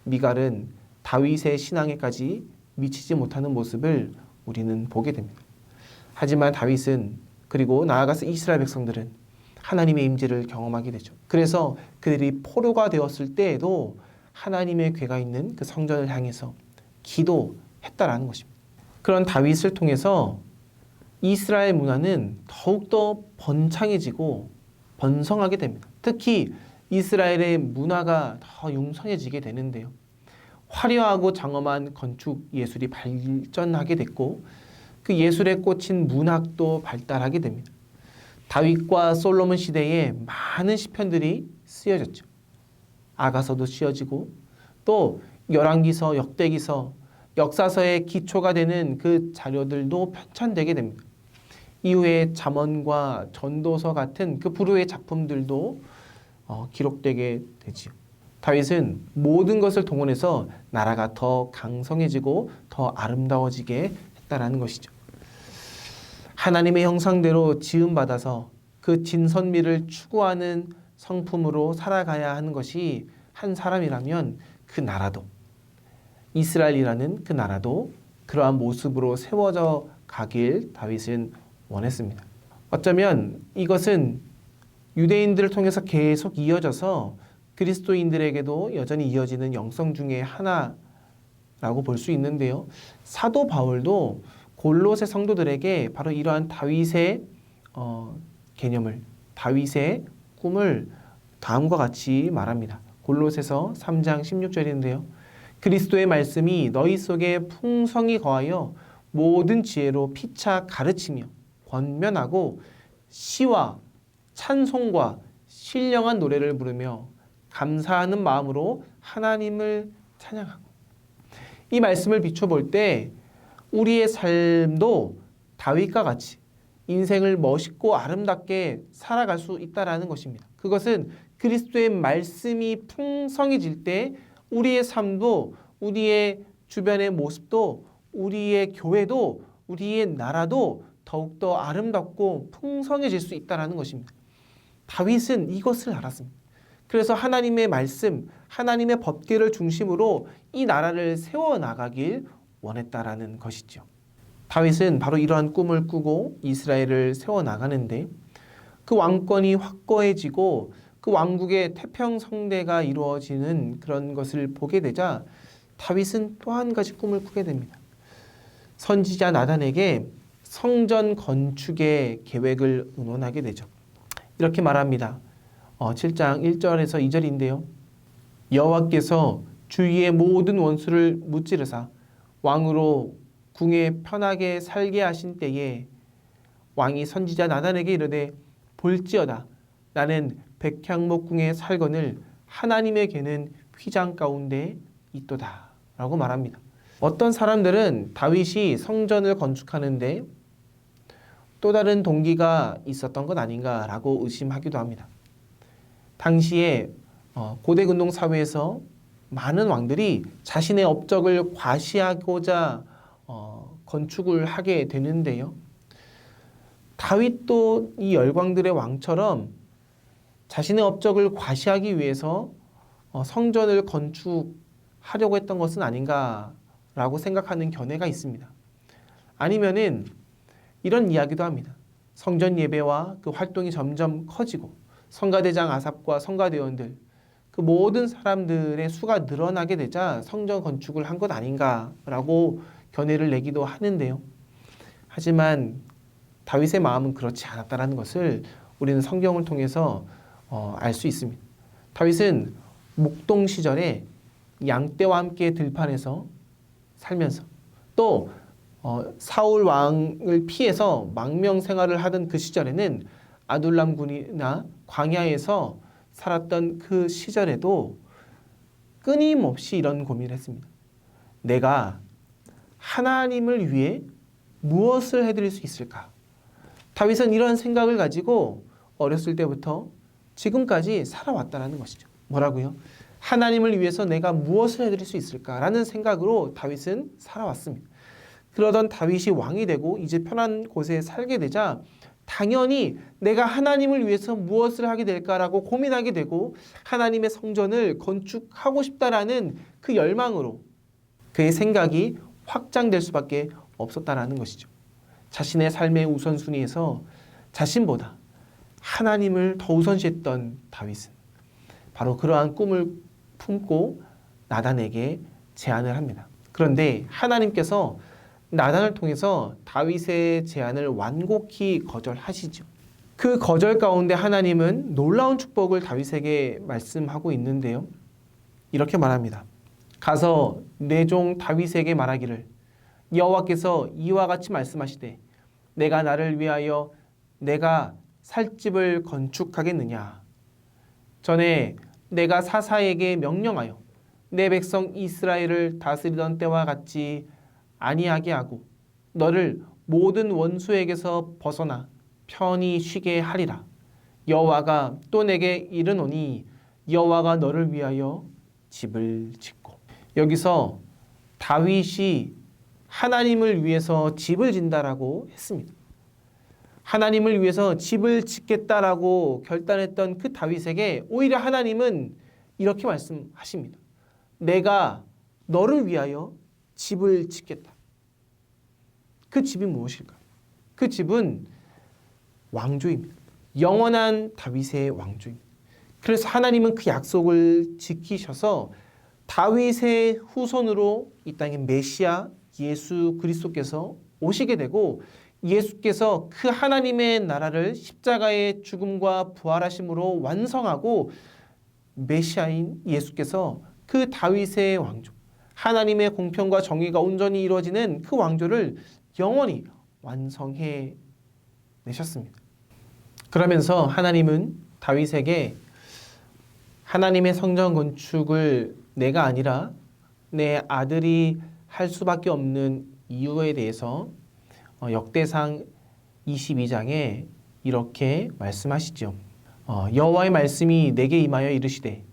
Speaker 1: 미갈은 다윗의 신앙에까지 미치지 못하는 모습을 우리는 보게 됩니다. 하지만 다윗은, 그리고 나아가서 이스라엘 백성들은 하나님의 임재를 경험하게 되죠. 그래서 그들이 포로가 되었을 때에도 하나님의 궤가 있는 그 성전을 향해서 기도했다라는 것입니다. 그런 다윗을 통해서 이스라엘 문화는 더욱더 번창해지고 번성하게 됩니다. 특히 이스라엘의 문화가 더 융성해지게 되는데요. 화려하고 장엄한 건축 예술이 발전하게 됐고 그 예술에 꽂힌 문학도 발달하게 됩니다. 다윗과 솔로몬 시대에 많은 시편들이 쓰여졌죠. 아가서도 쓰여지고 또 열왕기서, 역대기서, 역사서의 기초가 되는 그 자료들도 편찬되게 됩니다. 이후에 잠언과 전도서 같은 그 부류의 작품들도 기록되게 되지요. 다윗은 모든 것을 동원해서 나라가 더 강성해지고 더 아름다워지게 했다라는 것이죠. 하나님의 형상대로 지음받아서 그 진선미를 추구하는 성품으로 살아가야 하는 것이 한 사람이라면 그 나라도, 이스라엘이라는 그 나라도 그러한 모습으로 세워져 가길 다윗은 원했습니다. 어쩌면 이것은 유대인들을 통해서 계속 이어져서 그리스도인들에게도 여전히 이어지는 영성 중에 하나라고 볼 수 있는데요. 사도 바울도 골로새 성도들에게 바로 이러한 다윗의 개념을, 다윗의 꿈을 다음과 같이 말합니다. 골로새서 3장 16절인데요. 그리스도의 말씀이 너희 속에 풍성히 거하여 모든 지혜로 피차 가르치며 권면하고 시와 찬송과 신령한 노래를 부르며 감사하는 마음으로 하나님을 찬양하고, 이 말씀을 비춰볼 때 우리의 삶도 다윗과 같이 인생을 멋있고 아름답게 살아갈 수 있다라는 것입니다. 그것은 그리스도의 말씀이 풍성해질 때 우리의 삶도, 우리의 주변의 모습도, 우리의 교회도, 우리의 나라도 더욱더 아름답고 풍성해질 수 있다는 것입니다. 다윗은 이것을 알았습니다. 그래서 하나님의 말씀, 하나님의 법궤를 중심으로 이 나라를 세워나가길 원했다라는 것이죠. 다윗은 바로 이러한 꿈을 꾸고 이스라엘을 세워나가는데, 그 왕권이 확고해지고 그 왕국의 태평성대가 이루어지는 그런 것을 보게 되자 다윗은 또 한 가지 꿈을 꾸게 됩니다. 선지자 나단에게 성전 건축의 계획을 의논하게 되죠. 이렇게 말합니다. 7장 1절에서 2절인데요. 여호와께서 주위의 모든 원수를 무찌르사 왕으로 궁에 편하게 살게 하신 때에 왕이 선지자 나단에게 이르되 볼지어다 나는 백향목궁에 살거늘 하나님의 궤는 휘장 가운데 있도다 라고 말합니다. 어떤 사람들은 다윗이 성전을 건축하는데 또 다른 동기가 있었던 것 아닌가 라고 의심하기도 합니다. 당시에 고대 근동 사회에서 많은 왕들이 자신의 업적을 과시하고자 건축을 하게 되는데요. 다윗도 이 열광들의 왕처럼 자신의 업적을 과시하기 위해서 성전을 건축하려고 했던 것은 아닌가라고 생각하는 견해가 있습니다. 아니면은 이런 이야기도 합니다. 성전 예배와 그 활동이 점점 커지고 성가대장 아삽과 성가대원들, 그 모든 사람들의 수가 늘어나게 되자 성전 건축을 한 것 아닌가라고 견해를 내기도 하는데요. 하지만 다윗의 마음은 그렇지 않았다는 것을 우리는 성경을 통해서 알 수 있습니다. 다윗은 목동 시절에 양떼와 함께 들판에서 살면서 또 사울 왕을 피해서 망명 생활을 하던 그 시절에는 아둘람 군이나 광야에서 살았던 그 시절에도 끊임없이 이런 고민을 했습니다. 내가 하나님을 위해 무엇을 해드릴 수 있을까? 다윗은 이런 생각을 가지고 어렸을 때부터 지금까지 살아왔다는 것이죠. 뭐라고요? 하나님을 위해서 내가 무엇을 해드릴 수 있을까라는 생각으로 다윗은 살아왔습니다. 그러던 다윗이 왕이 되고 이제 편한 곳에 살게 되자 당연히 내가 하나님을 위해서 무엇을 하게 될까라고 고민하게 되고 하나님의 성전을 건축하고 싶다라는 그 열망으로 그의 생각이 확장될 수밖에 없었다라는 것이죠. 자신의 삶의 우선순위에서 자신보다 하나님을 더 우선시했던 다윗은 바로 그러한 꿈을 품고 나단에게 제안을 합니다. 그런데 하나님께서 나단을 통해서 다윗의 제안을 완곡히 거절하시죠. 그 거절 가운데 하나님은 놀라운 축복을 다윗에게 말씀하고 있는데요. 이렇게 말합니다. 가서 내 종 다윗에게 말하기를 여호와께서 이와 같이 말씀하시되 내가 나를 위하여 내가 살 집을 건축하겠느냐. 전에 내가 사사에게 명령하여 내 백성 이스라엘을 다스리던 때와 같이 아니하게 하고 너를 모든 원수에게서 벗어나 편히 쉬게 하리라. 여호와가 또 내게 이르노니 여호와가 너를 위하여 집을 짓고. 여기서 다윗이 하나님을 위해서 집을 짓는다라고 했습니다. 하나님을 위해서 집을 짓겠다라고 결단했던 그 다윗에게 오히려 하나님은 이렇게 말씀하십니다. 내가 너를 위하여 집을 짓겠다. 그 집이 무엇일까? 그 집은 왕조입니다. 영원한 다윗의 왕조입니다. 그래서 하나님은 그 약속을 지키셔서 다윗의 후손으로 이 땅에 메시아 예수 그리스도께서 오시게 되고 예수께서 그 하나님의 나라를 십자가의 죽음과 부활하심으로 완성하고 메시아인 예수께서 그 다윗의 왕조, 하나님의 공평과 정의가 온전히 이루어지는 그 왕조를 영원히 완성해 내셨습니다. 그러면서 하나님은 다윗에게 하나님의 성전 건축을 내가 아니라 내 아들이 할 수밖에 없는 이유에 대해서 역대상 22장에 이렇게 말씀하시죠. 여호와의 말씀이 내게 임하여 이르시되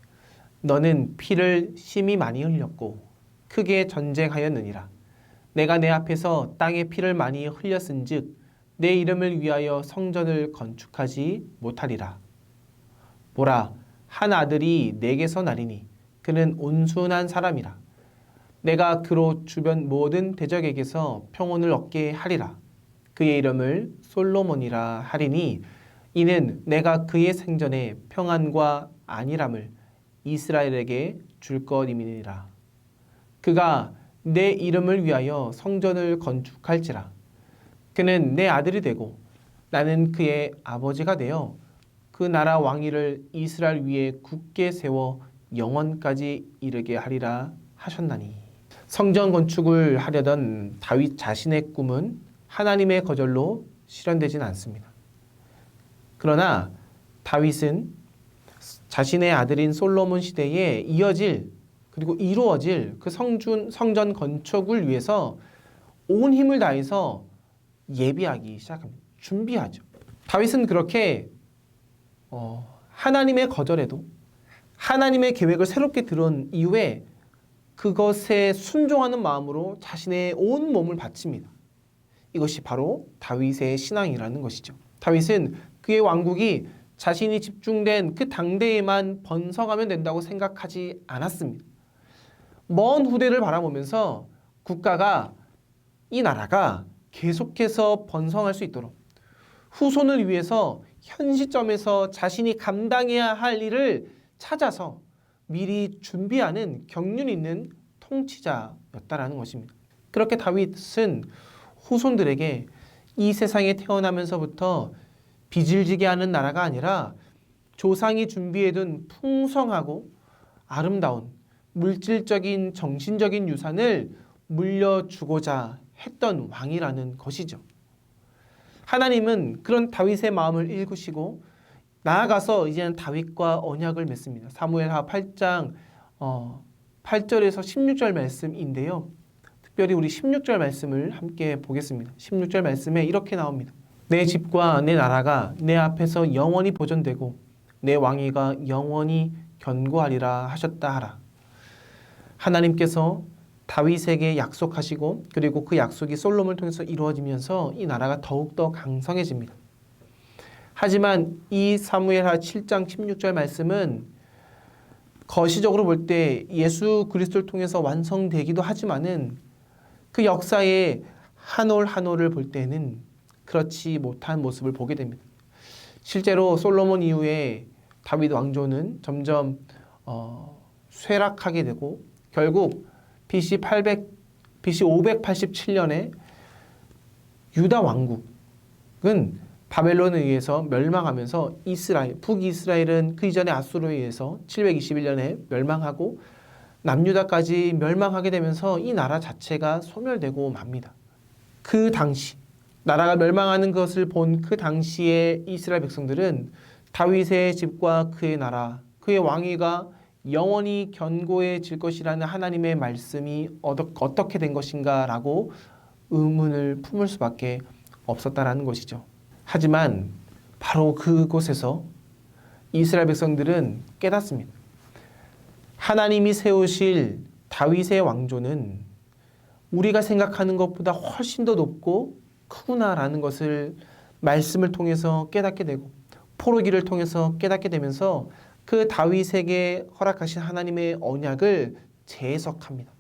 Speaker 1: 너는 피를 심히 많이 흘렸고 크게 전쟁하였느니라. 내가 내 앞에서 땅에 피를 많이 흘렸은즉 내 이름을 위하여 성전을 건축하지 못하리라. 보라, 한 아들이 내게서 나리니 그는 온순한 사람이라. 내가 그로 주변 모든 대적에게서 평온을 얻게 하리라. 그의 이름을 솔로몬이라 하리니 이는 내가 그의 생전에 평안과 안일함을 이스라엘에게 줄 것임이니라. 그가 내 이름을 위하여 성전을 건축할지라. 그는 내 아들이 되고 나는 그의 아버지가 되어 그 나라 왕위를 이스라엘 위에 굳게 세워 영원까지 이르게 하리라 하셨나니. 성전 건축을 하려던 다윗 자신의 꿈은 하나님의 거절로 실현되진 않습니다. 그러나 다윗은 자신의 아들인 솔로몬 시대에 이어질 그리고 이루어질 그 성전 건축을 위해서 온 힘을 다해서 예비하기 시작합니다. 준비하죠. 다윗은 그렇게 하나님의 거절에도 하나님의 계획을 새롭게 들은 이후에 그것에 순종하는 마음으로 자신의 온 몸을 바칩니다. 이것이 바로 다윗의 신앙이라는 것이죠. 다윗은 그의 왕국이 자신이 집중된 그 당대에만 번성하면 된다고 생각하지 않았습니다. 먼 후대를 바라보면서 국가가, 이 나라가 계속해서 번성할 수 있도록 후손을 위해서 현 시점에서 자신이 감당해야 할 일을 찾아서 미리 준비하는 경륜 있는 통치자였다라는 것입니다. 그렇게 다윗은 후손들에게 이 세상에 태어나면서부터 빚을 지게 하는 나라가 아니라 조상이 준비해둔 풍성하고 아름다운 물질적인 정신적인 유산을 물려주고자 했던 왕이라는 것이죠. 하나님은 그런 다윗의 마음을 읽으시고 나아가서 이제는 다윗과 언약을 맺습니다. 사무엘하 8장 8절에서 16절 말씀인데요. 특별히 우리 16절 말씀을 함께 보겠습니다. 16절 말씀에 이렇게 나옵니다. 내 집과 내 나라가 내 앞에서 영원히 보존되고 내 왕위가 영원히 견고하리라 하셨다 하라. 하나님께서 다윗에게 약속하시고 그리고 그 약속이 솔로몬을 통해서 이루어지면서 이 나라가 더욱더 강성해집니다. 하지만 이 사무엘하 7장 16절 말씀은 거시적으로 볼 때 예수 그리스도를 통해서 완성되기도 하지만은 그 역사의 한 올 한 올을 볼 때는 그렇지 못한 모습을 보게 됩니다. 실제로 솔로몬 이후에 다윗 왕조는 점점 쇠락하게 되고 결국 BC 587년에 유다 왕국은 바벨론에 의해서 멸망하면서 북이스라엘은 그 이전에 아수르에 의해서 721년에 멸망하고 남유다까지 멸망하게 되면서 이 나라 자체가 소멸되고 맙니다. 그 당시 나라가 멸망하는 것을 본 그 당시의 이스라엘 백성들은 다윗의 집과 그의 나라, 그의 왕위가 영원히 견고해질 것이라는 하나님의 말씀이 어떻게 된 것인가 라고 의문을 품을 수밖에 없었다라는 것이죠. 하지만 바로 그곳에서 이스라엘 백성들은 깨닫습니다. 하나님이 세우실 다윗의 왕조는 우리가 생각하는 것보다 훨씬 더 높고 크구나라는 것을 말씀을 통해서 깨닫게 되고 포로기를 통해서 깨닫게 되면서 그 다윗에게 허락하신 하나님의 언약을 재해석합니다.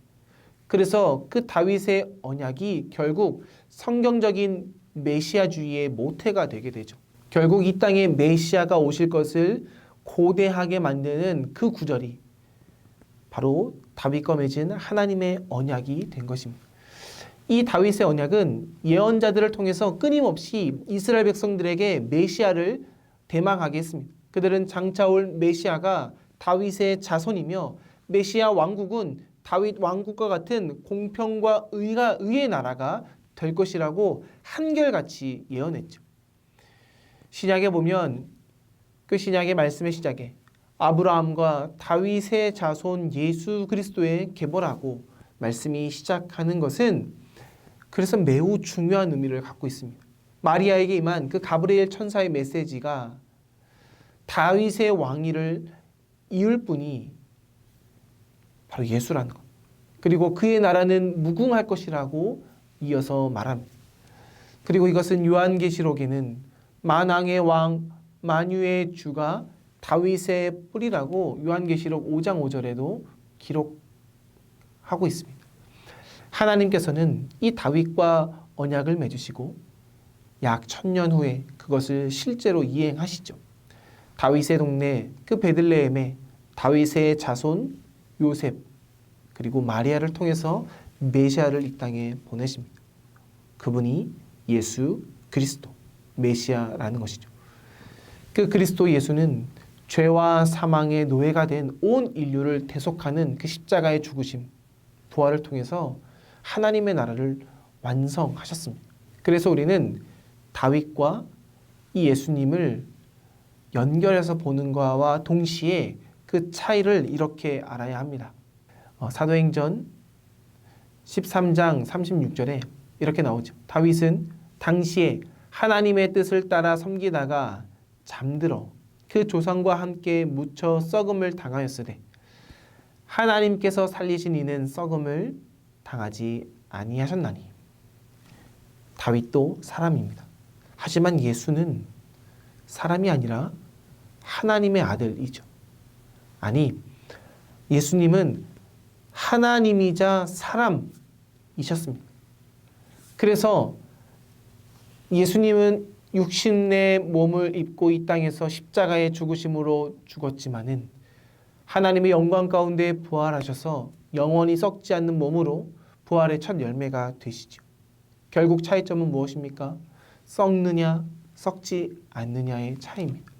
Speaker 1: 그래서 그 다윗의 언약이 결국 성경적인 메시아주의의 모태가 되게 되죠. 결국 이 땅에 메시아가 오실 것을 고대하게 만드는 그 구절이 바로 다윗과 맺은 하나님의 언약이 된 것입니다. 이 다윗의 언약은 예언자들을 통해서 끊임없이 이스라엘 백성들에게 메시아를 대망하게 했습니다. 그들은 장차 올 메시아가 다윗의 자손이며 메시아 왕국은 다윗 왕국과 같은 공평과 의의 나라가 될 것이라고 한결같이 예언했죠. 신약에 보면 그 신약의 말씀의 시작에 아브라함과 다윗의 자손 예수 그리스도의 계보라고 말씀이 시작하는 것은 그래서 매우 중요한 의미를 갖고 있습니다. 마리아에게 임한 그 가브리엘 천사의 메시지가 다윗의 왕위를 이을 분이 바로 예수라는 것. 그리고 그의 나라는 무궁할 것이라고 이어서 말합니다. 그리고 이것은 요한계시록에는 만왕의 왕 만유의 주가 다윗의 뿌리라고 요한계시록 5장 5절에도 기록하고 있습니다. 하나님께서는 이 다윗과 언약을 맺으시고 약 1000년 후에 그것을 실제로 이행하시죠. 다윗의 동네 그 베들레헴에 다윗의 자손 요셉 그리고 마리아를 통해서 메시아를 이 땅에 보내십니다. 그분이 예수 그리스도 메시아라는 것이죠. 그 그리스도 예수는 죄와 사망의 노예가 된 온 인류를 대속하는 그 십자가의 죽으심, 부활을 통해서 하나님의 나라를 완성하셨습니다. 그래서 우리는 다윗과 이 예수님을 연결해서 보는 것과 동시에 그 차이를 이렇게 알아야 합니다. 사도행전 13장 36절에 이렇게 나오죠. 다윗은 당시에 하나님의 뜻을 따라 섬기다가 잠들어 그 조상과 함께 묻혀 썩음을 당하였으되 하나님께서 살리신 이는 썩음을 당하지 아니하셨나니. 다윗도 사람입니다. 하지만 예수는 사람이 아니라 하나님의 아들이죠. 아니, 예수님은 하나님이자 사람이셨습니다. 그래서 예수님은 육신의 몸을 입고 이 땅에서 십자가의 죽으심으로 죽었지만은 하나님의 영광 가운데 부활하셔서 영원히 썩지 않는 몸으로 부활의 첫 열매가 되시죠. 결국 차이점은 무엇입니까? 썩느냐, 썩지 않느냐의 차이입니다.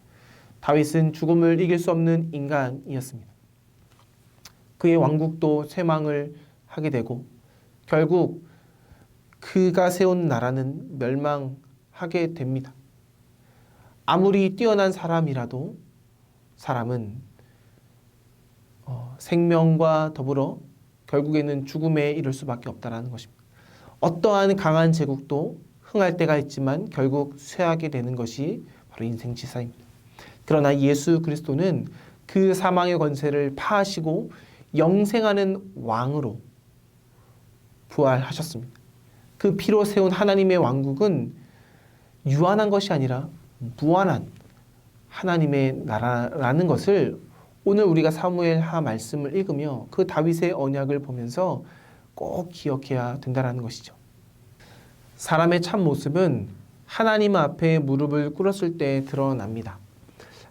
Speaker 1: 다윗은 죽음을 이길 수 없는 인간이었습니다. 그의 왕국도 쇠망을 하게 되고 결국 그가 세운 나라는 멸망하게 됩니다. 아무리 뛰어난 사람이라도 사람은 생명과 더불어 결국에는 죽음에 이를 수밖에 없다는 것입니다. 어떠한 강한 제국도 흥할 때가 있지만 결국 쇠하게 되는 것이 바로 인생지사입니다. 그러나 예수 그리스도는 그 사망의 권세를 파하시고 영생하는 왕으로 부활하셨습니다. 그 피로 세운 하나님의 왕국은 유한한 것이 아니라 무한한 하나님의 나라라는 것을 오늘 우리가 사무엘하 말씀을 읽으며 그 다윗의 언약을 보면서 꼭 기억해야 된다는 것이죠. 사람의 참 모습은 하나님 앞에 무릎을 꿇었을 때 드러납니다.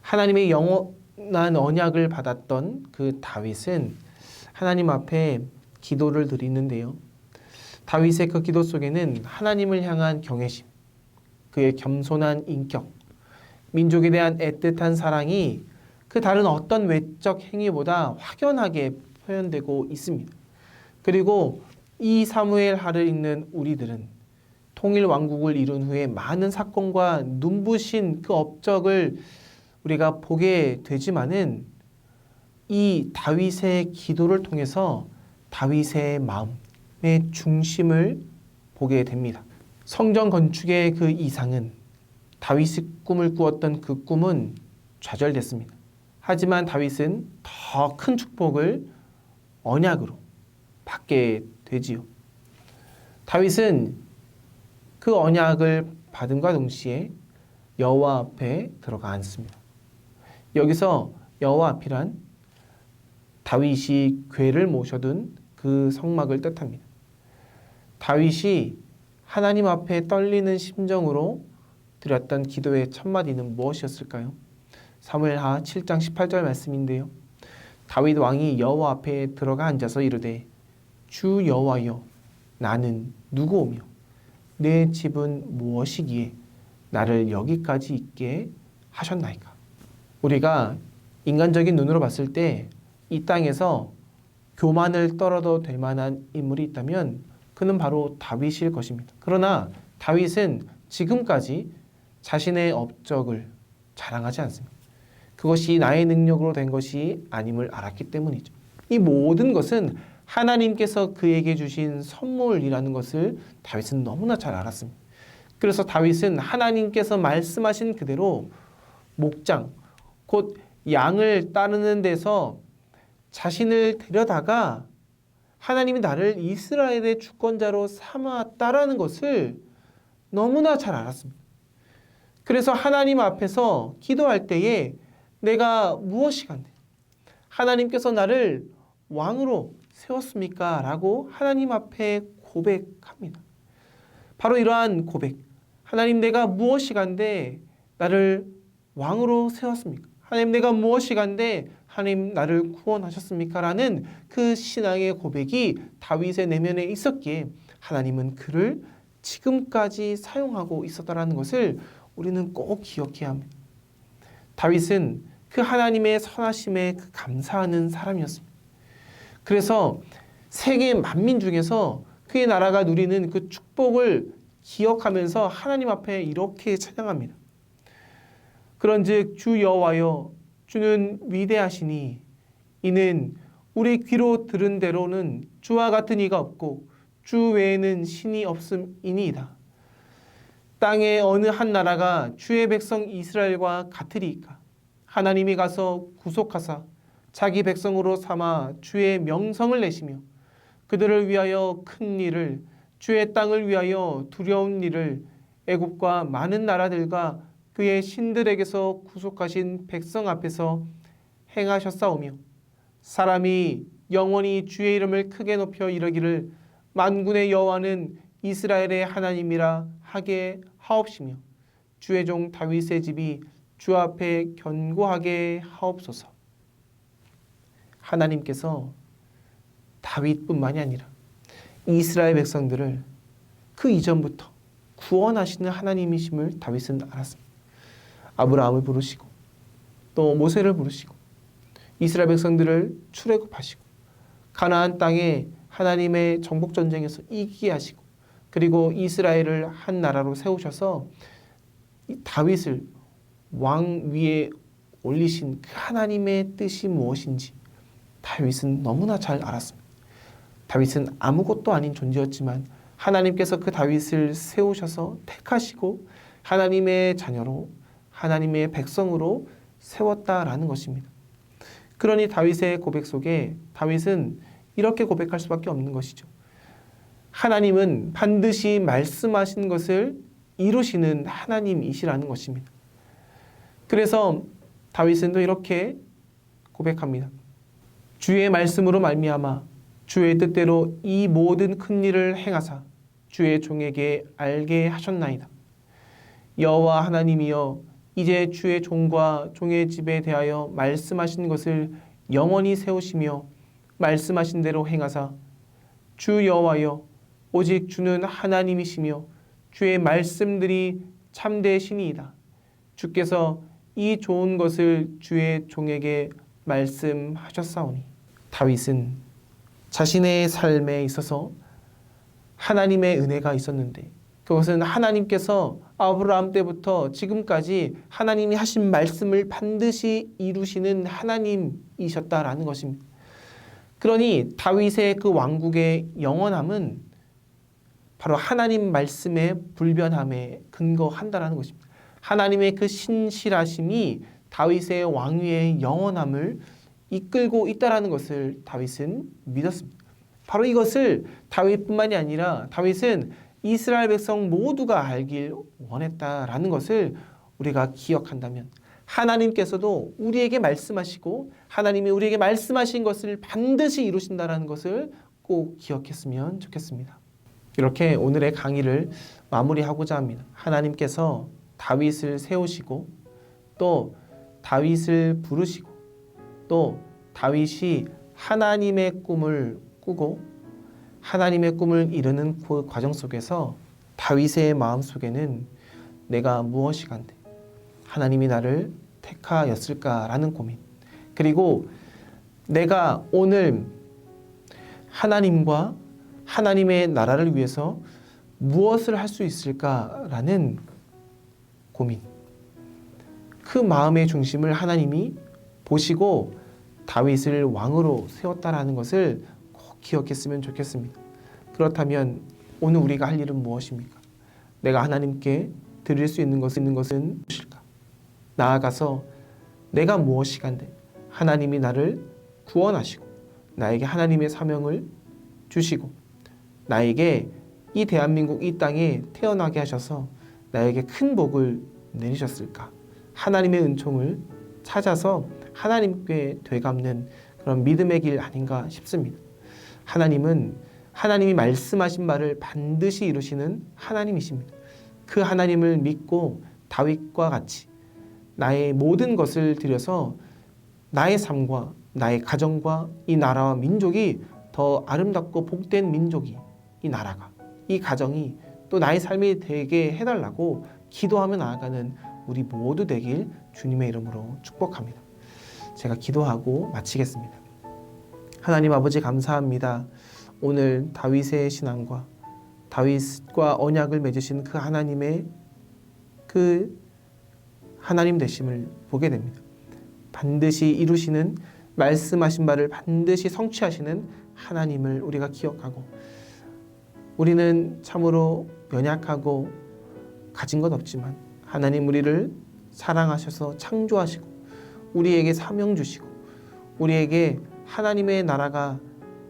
Speaker 1: 하나님의 영원한 언약을 받았던 그 다윗은 하나님 앞에 기도를 드리는데요. 다윗의 그 기도 속에는 하나님을 향한 경외심, 그의 겸손한 인격, 민족에 대한 애틋한 사랑이 그 다른 어떤 외적 행위보다 확연하게 표현되고 있습니다. 그리고 이 사무엘하를 읽는 우리들은 통일 왕국을 이룬 후에 많은 사건과 눈부신 그 업적을 우리가 보게 되지만은 이 다윗의 기도를 통해서 다윗의 마음의 중심을 보게 됩니다. 성전 건축의 그 이상은 다윗이 꿈을 꾸었던 그 꿈은 좌절됐습니다. 하지만 다윗은 더 큰 축복을 언약으로 받게 되지요. 다윗은 그 언약을 받음과 동시에 여호와 앞에 들어가 앉습니다. 여기서 여호와 앞이란 다윗이 궤를 모셔둔 그 성막을 뜻합니다. 다윗이 하나님 앞에 떨리는 심정으로 드렸던 기도의 첫 마디는 무엇이었을까요? 사무엘하 7장 18절 말씀인데요. 다윗 왕이 여호와 앞에 들어가 앉아서 이르되 주 여호와여 나는 누구오며 내 집은 무엇이기에 나를 여기까지 있게 하셨나이까. 우리가 인간적인 눈으로 봤을 때 이 땅에서 교만을 떨어도 될 만한 인물이 있다면 그는 바로 다윗일 것입니다. 그러나 다윗은 지금까지 자신의 업적을 자랑하지 않습니다. 그것이 나의 능력으로 된 것이 아님을 알았기 때문이죠. 이 모든 것은 하나님께서 그에게 주신 선물이라는 것을 다윗은 너무나 잘 알았습니다. 그래서 다윗은 하나님께서 말씀하신 그대로 목장, 곧 양을 따르는 데서 자신을 데려다가 하나님이 나를 이스라엘의 주권자로 삼았다라는 것을 너무나 잘 알았습니다. 그래서 하나님 앞에서 기도할 때에 내가 무엇이간데 하나님께서 나를 왕으로 세웠습니까? 라고 하나님 앞에 고백합니다. 바로 이러한 고백, 하나님 내가 무엇이간데 나를 왕으로 세웠습니까? 하나님 내가 무엇이간데 하나님 나를 구원하셨습니까? 라는 그 신앙의 고백이 다윗의 내면에 있었기에 하나님은 그를 지금까지 사용하고 있었다는 것을 우리는 꼭 기억해야 합니다. 다윗은 그 하나님의 선하심에 그 감사하는 사람이었습니다. 그래서 세계 만민 중에서 그의 나라가 누리는 그 축복을 기억하면서 하나님 앞에 이렇게 찬양합니다. 그런즉 주 여호와여 주는 위대하시니 이는 우리 귀로 들은 대로는 주와 같은 이가 없고 주 외에는 신이 없음이니이다. 땅의 어느 한 나라가 주의 백성 이스라엘과 같으리이까. 하나님이 가서 구속하사 자기 백성으로 삼아 주의 명성을 내시며 그들을 위하여 큰 일을 주의 땅을 위하여 두려운 일을 애굽과 많은 나라들과 그의 신들에게서 구속하신 백성 앞에서 행하셨사오며 사람이 영원히 주의 이름을 크게 높여 이르기를 만군의 여호와는 이스라엘의 하나님이라 하게 하옵시며 주의 종 다윗의 집이 주 앞에 견고하게 하옵소서. 하나님께서 다윗뿐만이 아니라 이스라엘 백성들을 그 이전부터 구원하시는 하나님이심을 다윗은 알았습니다. 아브라함을 부르시고 또 모세를 부르시고 이스라엘 백성들을 출애굽하시고 가나안 땅에 하나님의 정복 전쟁에서 이기게 하시고 그리고 이스라엘을 한 나라로 세우셔서 다윗을 왕 위에 올리신 그 하나님의 뜻이 무엇인지 다윗은 너무나 잘 알았습니다. 다윗은 아무것도 아닌 존재였지만 하나님께서 그 다윗을 세우셔서 택하시고 하나님의 자녀로 하나님의 백성으로 세웠다라는 것입니다. 그러니 다윗의 고백 속에 다윗은 이렇게 고백할 수밖에 없는 것이죠. 하나님은 반드시 말씀하신 것을 이루시는 하나님이시라는 것입니다. 그래서 다윗은 또 이렇게 고백합니다. 주의 말씀으로 말미암아 주의 뜻대로 이 모든 큰 일을 행하사 주의 종에게 알게 하셨나이다. 여호와 하나님이여 이제 주의 종과 종의 집에 대하여 말씀하신 것을 영원히 세우시며 말씀하신 대로 행하사 주 여호와여 오직 주는 하나님이시며 주의 말씀들이 참되시니이다. 주께서 이 좋은 것을 주의 종에게 말씀하셨사오니. 다윗은 자신의 삶에 있어서 하나님의 은혜가 있었는데 그것은 하나님께서 아브라함 때부터 지금까지 하나님이 하신 말씀을 반드시 이루시는 하나님이셨다라는 것입니다. 그러니 다윗의 그 왕국의 영원함은 바로 하나님 말씀의 불변함에 근거한다라는 것입니다. 하나님의 그 신실하심이 다윗의 왕위의 영원함을 이끌고 있다라는 것을 다윗은 믿었습니다. 바로 이것을 다윗뿐만이 아니라 다윗은 이스라엘 백성 모두가 알길 원했다라는 것을 우리가 기억한다면 하나님께서도 우리에게 말씀하시고 하나님이 우리에게 말씀하신 것을 반드시 이루신다라는 것을 꼭 기억했으면 좋겠습니다. 이렇게 오늘의 강의를 마무리하고자 합니다. 하나님께서 다윗을 세우시고 또 다윗을 부르시고 또 다윗이 하나님의 꿈을 꾸고 하나님의 꿈을 이루는 그 과정 속에서 다윗의 마음속에는 내가 무엇이간데 하나님이 나를 택하였을까라는 고민, 그리고 내가 오늘 하나님과 하나님의 나라를 위해서 무엇을 할 수 있을까라는 고민, 그 마음의 중심을 하나님이 보시고 다윗을 왕으로 세웠다라는 것을 꼭 기억했으면 좋겠습니다. 그렇다면 오늘 우리가 할 일은 무엇입니까? 내가 하나님께 드릴 수 있는 것은 무엇일까? 나아가서 내가 무엇이간데 하나님이 나를 구원하시고 나에게 하나님의 사명을 주시고 나에게 이 대한민국 이 땅에 태어나게 하셔서 나에게 큰 복을 내리셨을까? 하나님의 은총을 찾아서 하나님께 되갚는 그런 믿음의 길 아닌가 싶습니다. 하나님은 하나님이 말씀하신 바를 반드시 이루시는 하나님이십니다. 그 하나님을 믿고 다윗과 같이 나의 모든 것을 들여서 나의 삶과 나의 가정과 이 나라와 민족이 더 아름답고 복된 민족이 이 나라가 이 가정이 또 나의 삶이 되게 해달라고 기도하며 나아가는 우리 모두 되길 주님의 이름으로 축복합니다. 제가 기도하고 마치겠습니다. 하나님 아버지 감사합니다. 오늘 다윗의 신앙과 다윗과 언약을 맺으신 그 하나님의 그 하나님 되심을 보게 됩니다. 반드시 이루시는 말씀하신 바를 반드시 성취하시는 하나님을 우리가 기억하고 우리는 참으로 연약하고 가진 것 없지만 하나님 우리를 사랑하셔서 창조하시고 우리에게 사명 주시고 우리에게 하나님의 나라가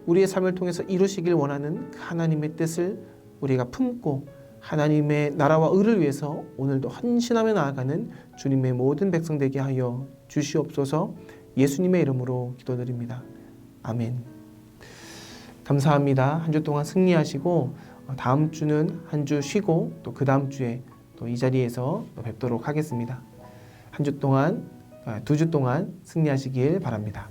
Speaker 1: 우리의 삶을 통해서 이루시길 원하는 그 하나님의 뜻을 우리가 품고 하나님의 나라와 의를 위해서 오늘도 헌신하며 나아가는 주님의 모든 백성 되게 하여 주시옵소서. 예수님의 이름으로 기도드립니다. 아멘. 감사합니다. 한 주 동안 승리하시고 다음 주는 한 주 쉬고 또 그 다음 주에 또 이 자리에서 뵙도록 하겠습니다. 한 주 동안, 2주 동안 승리하시길 바랍니다.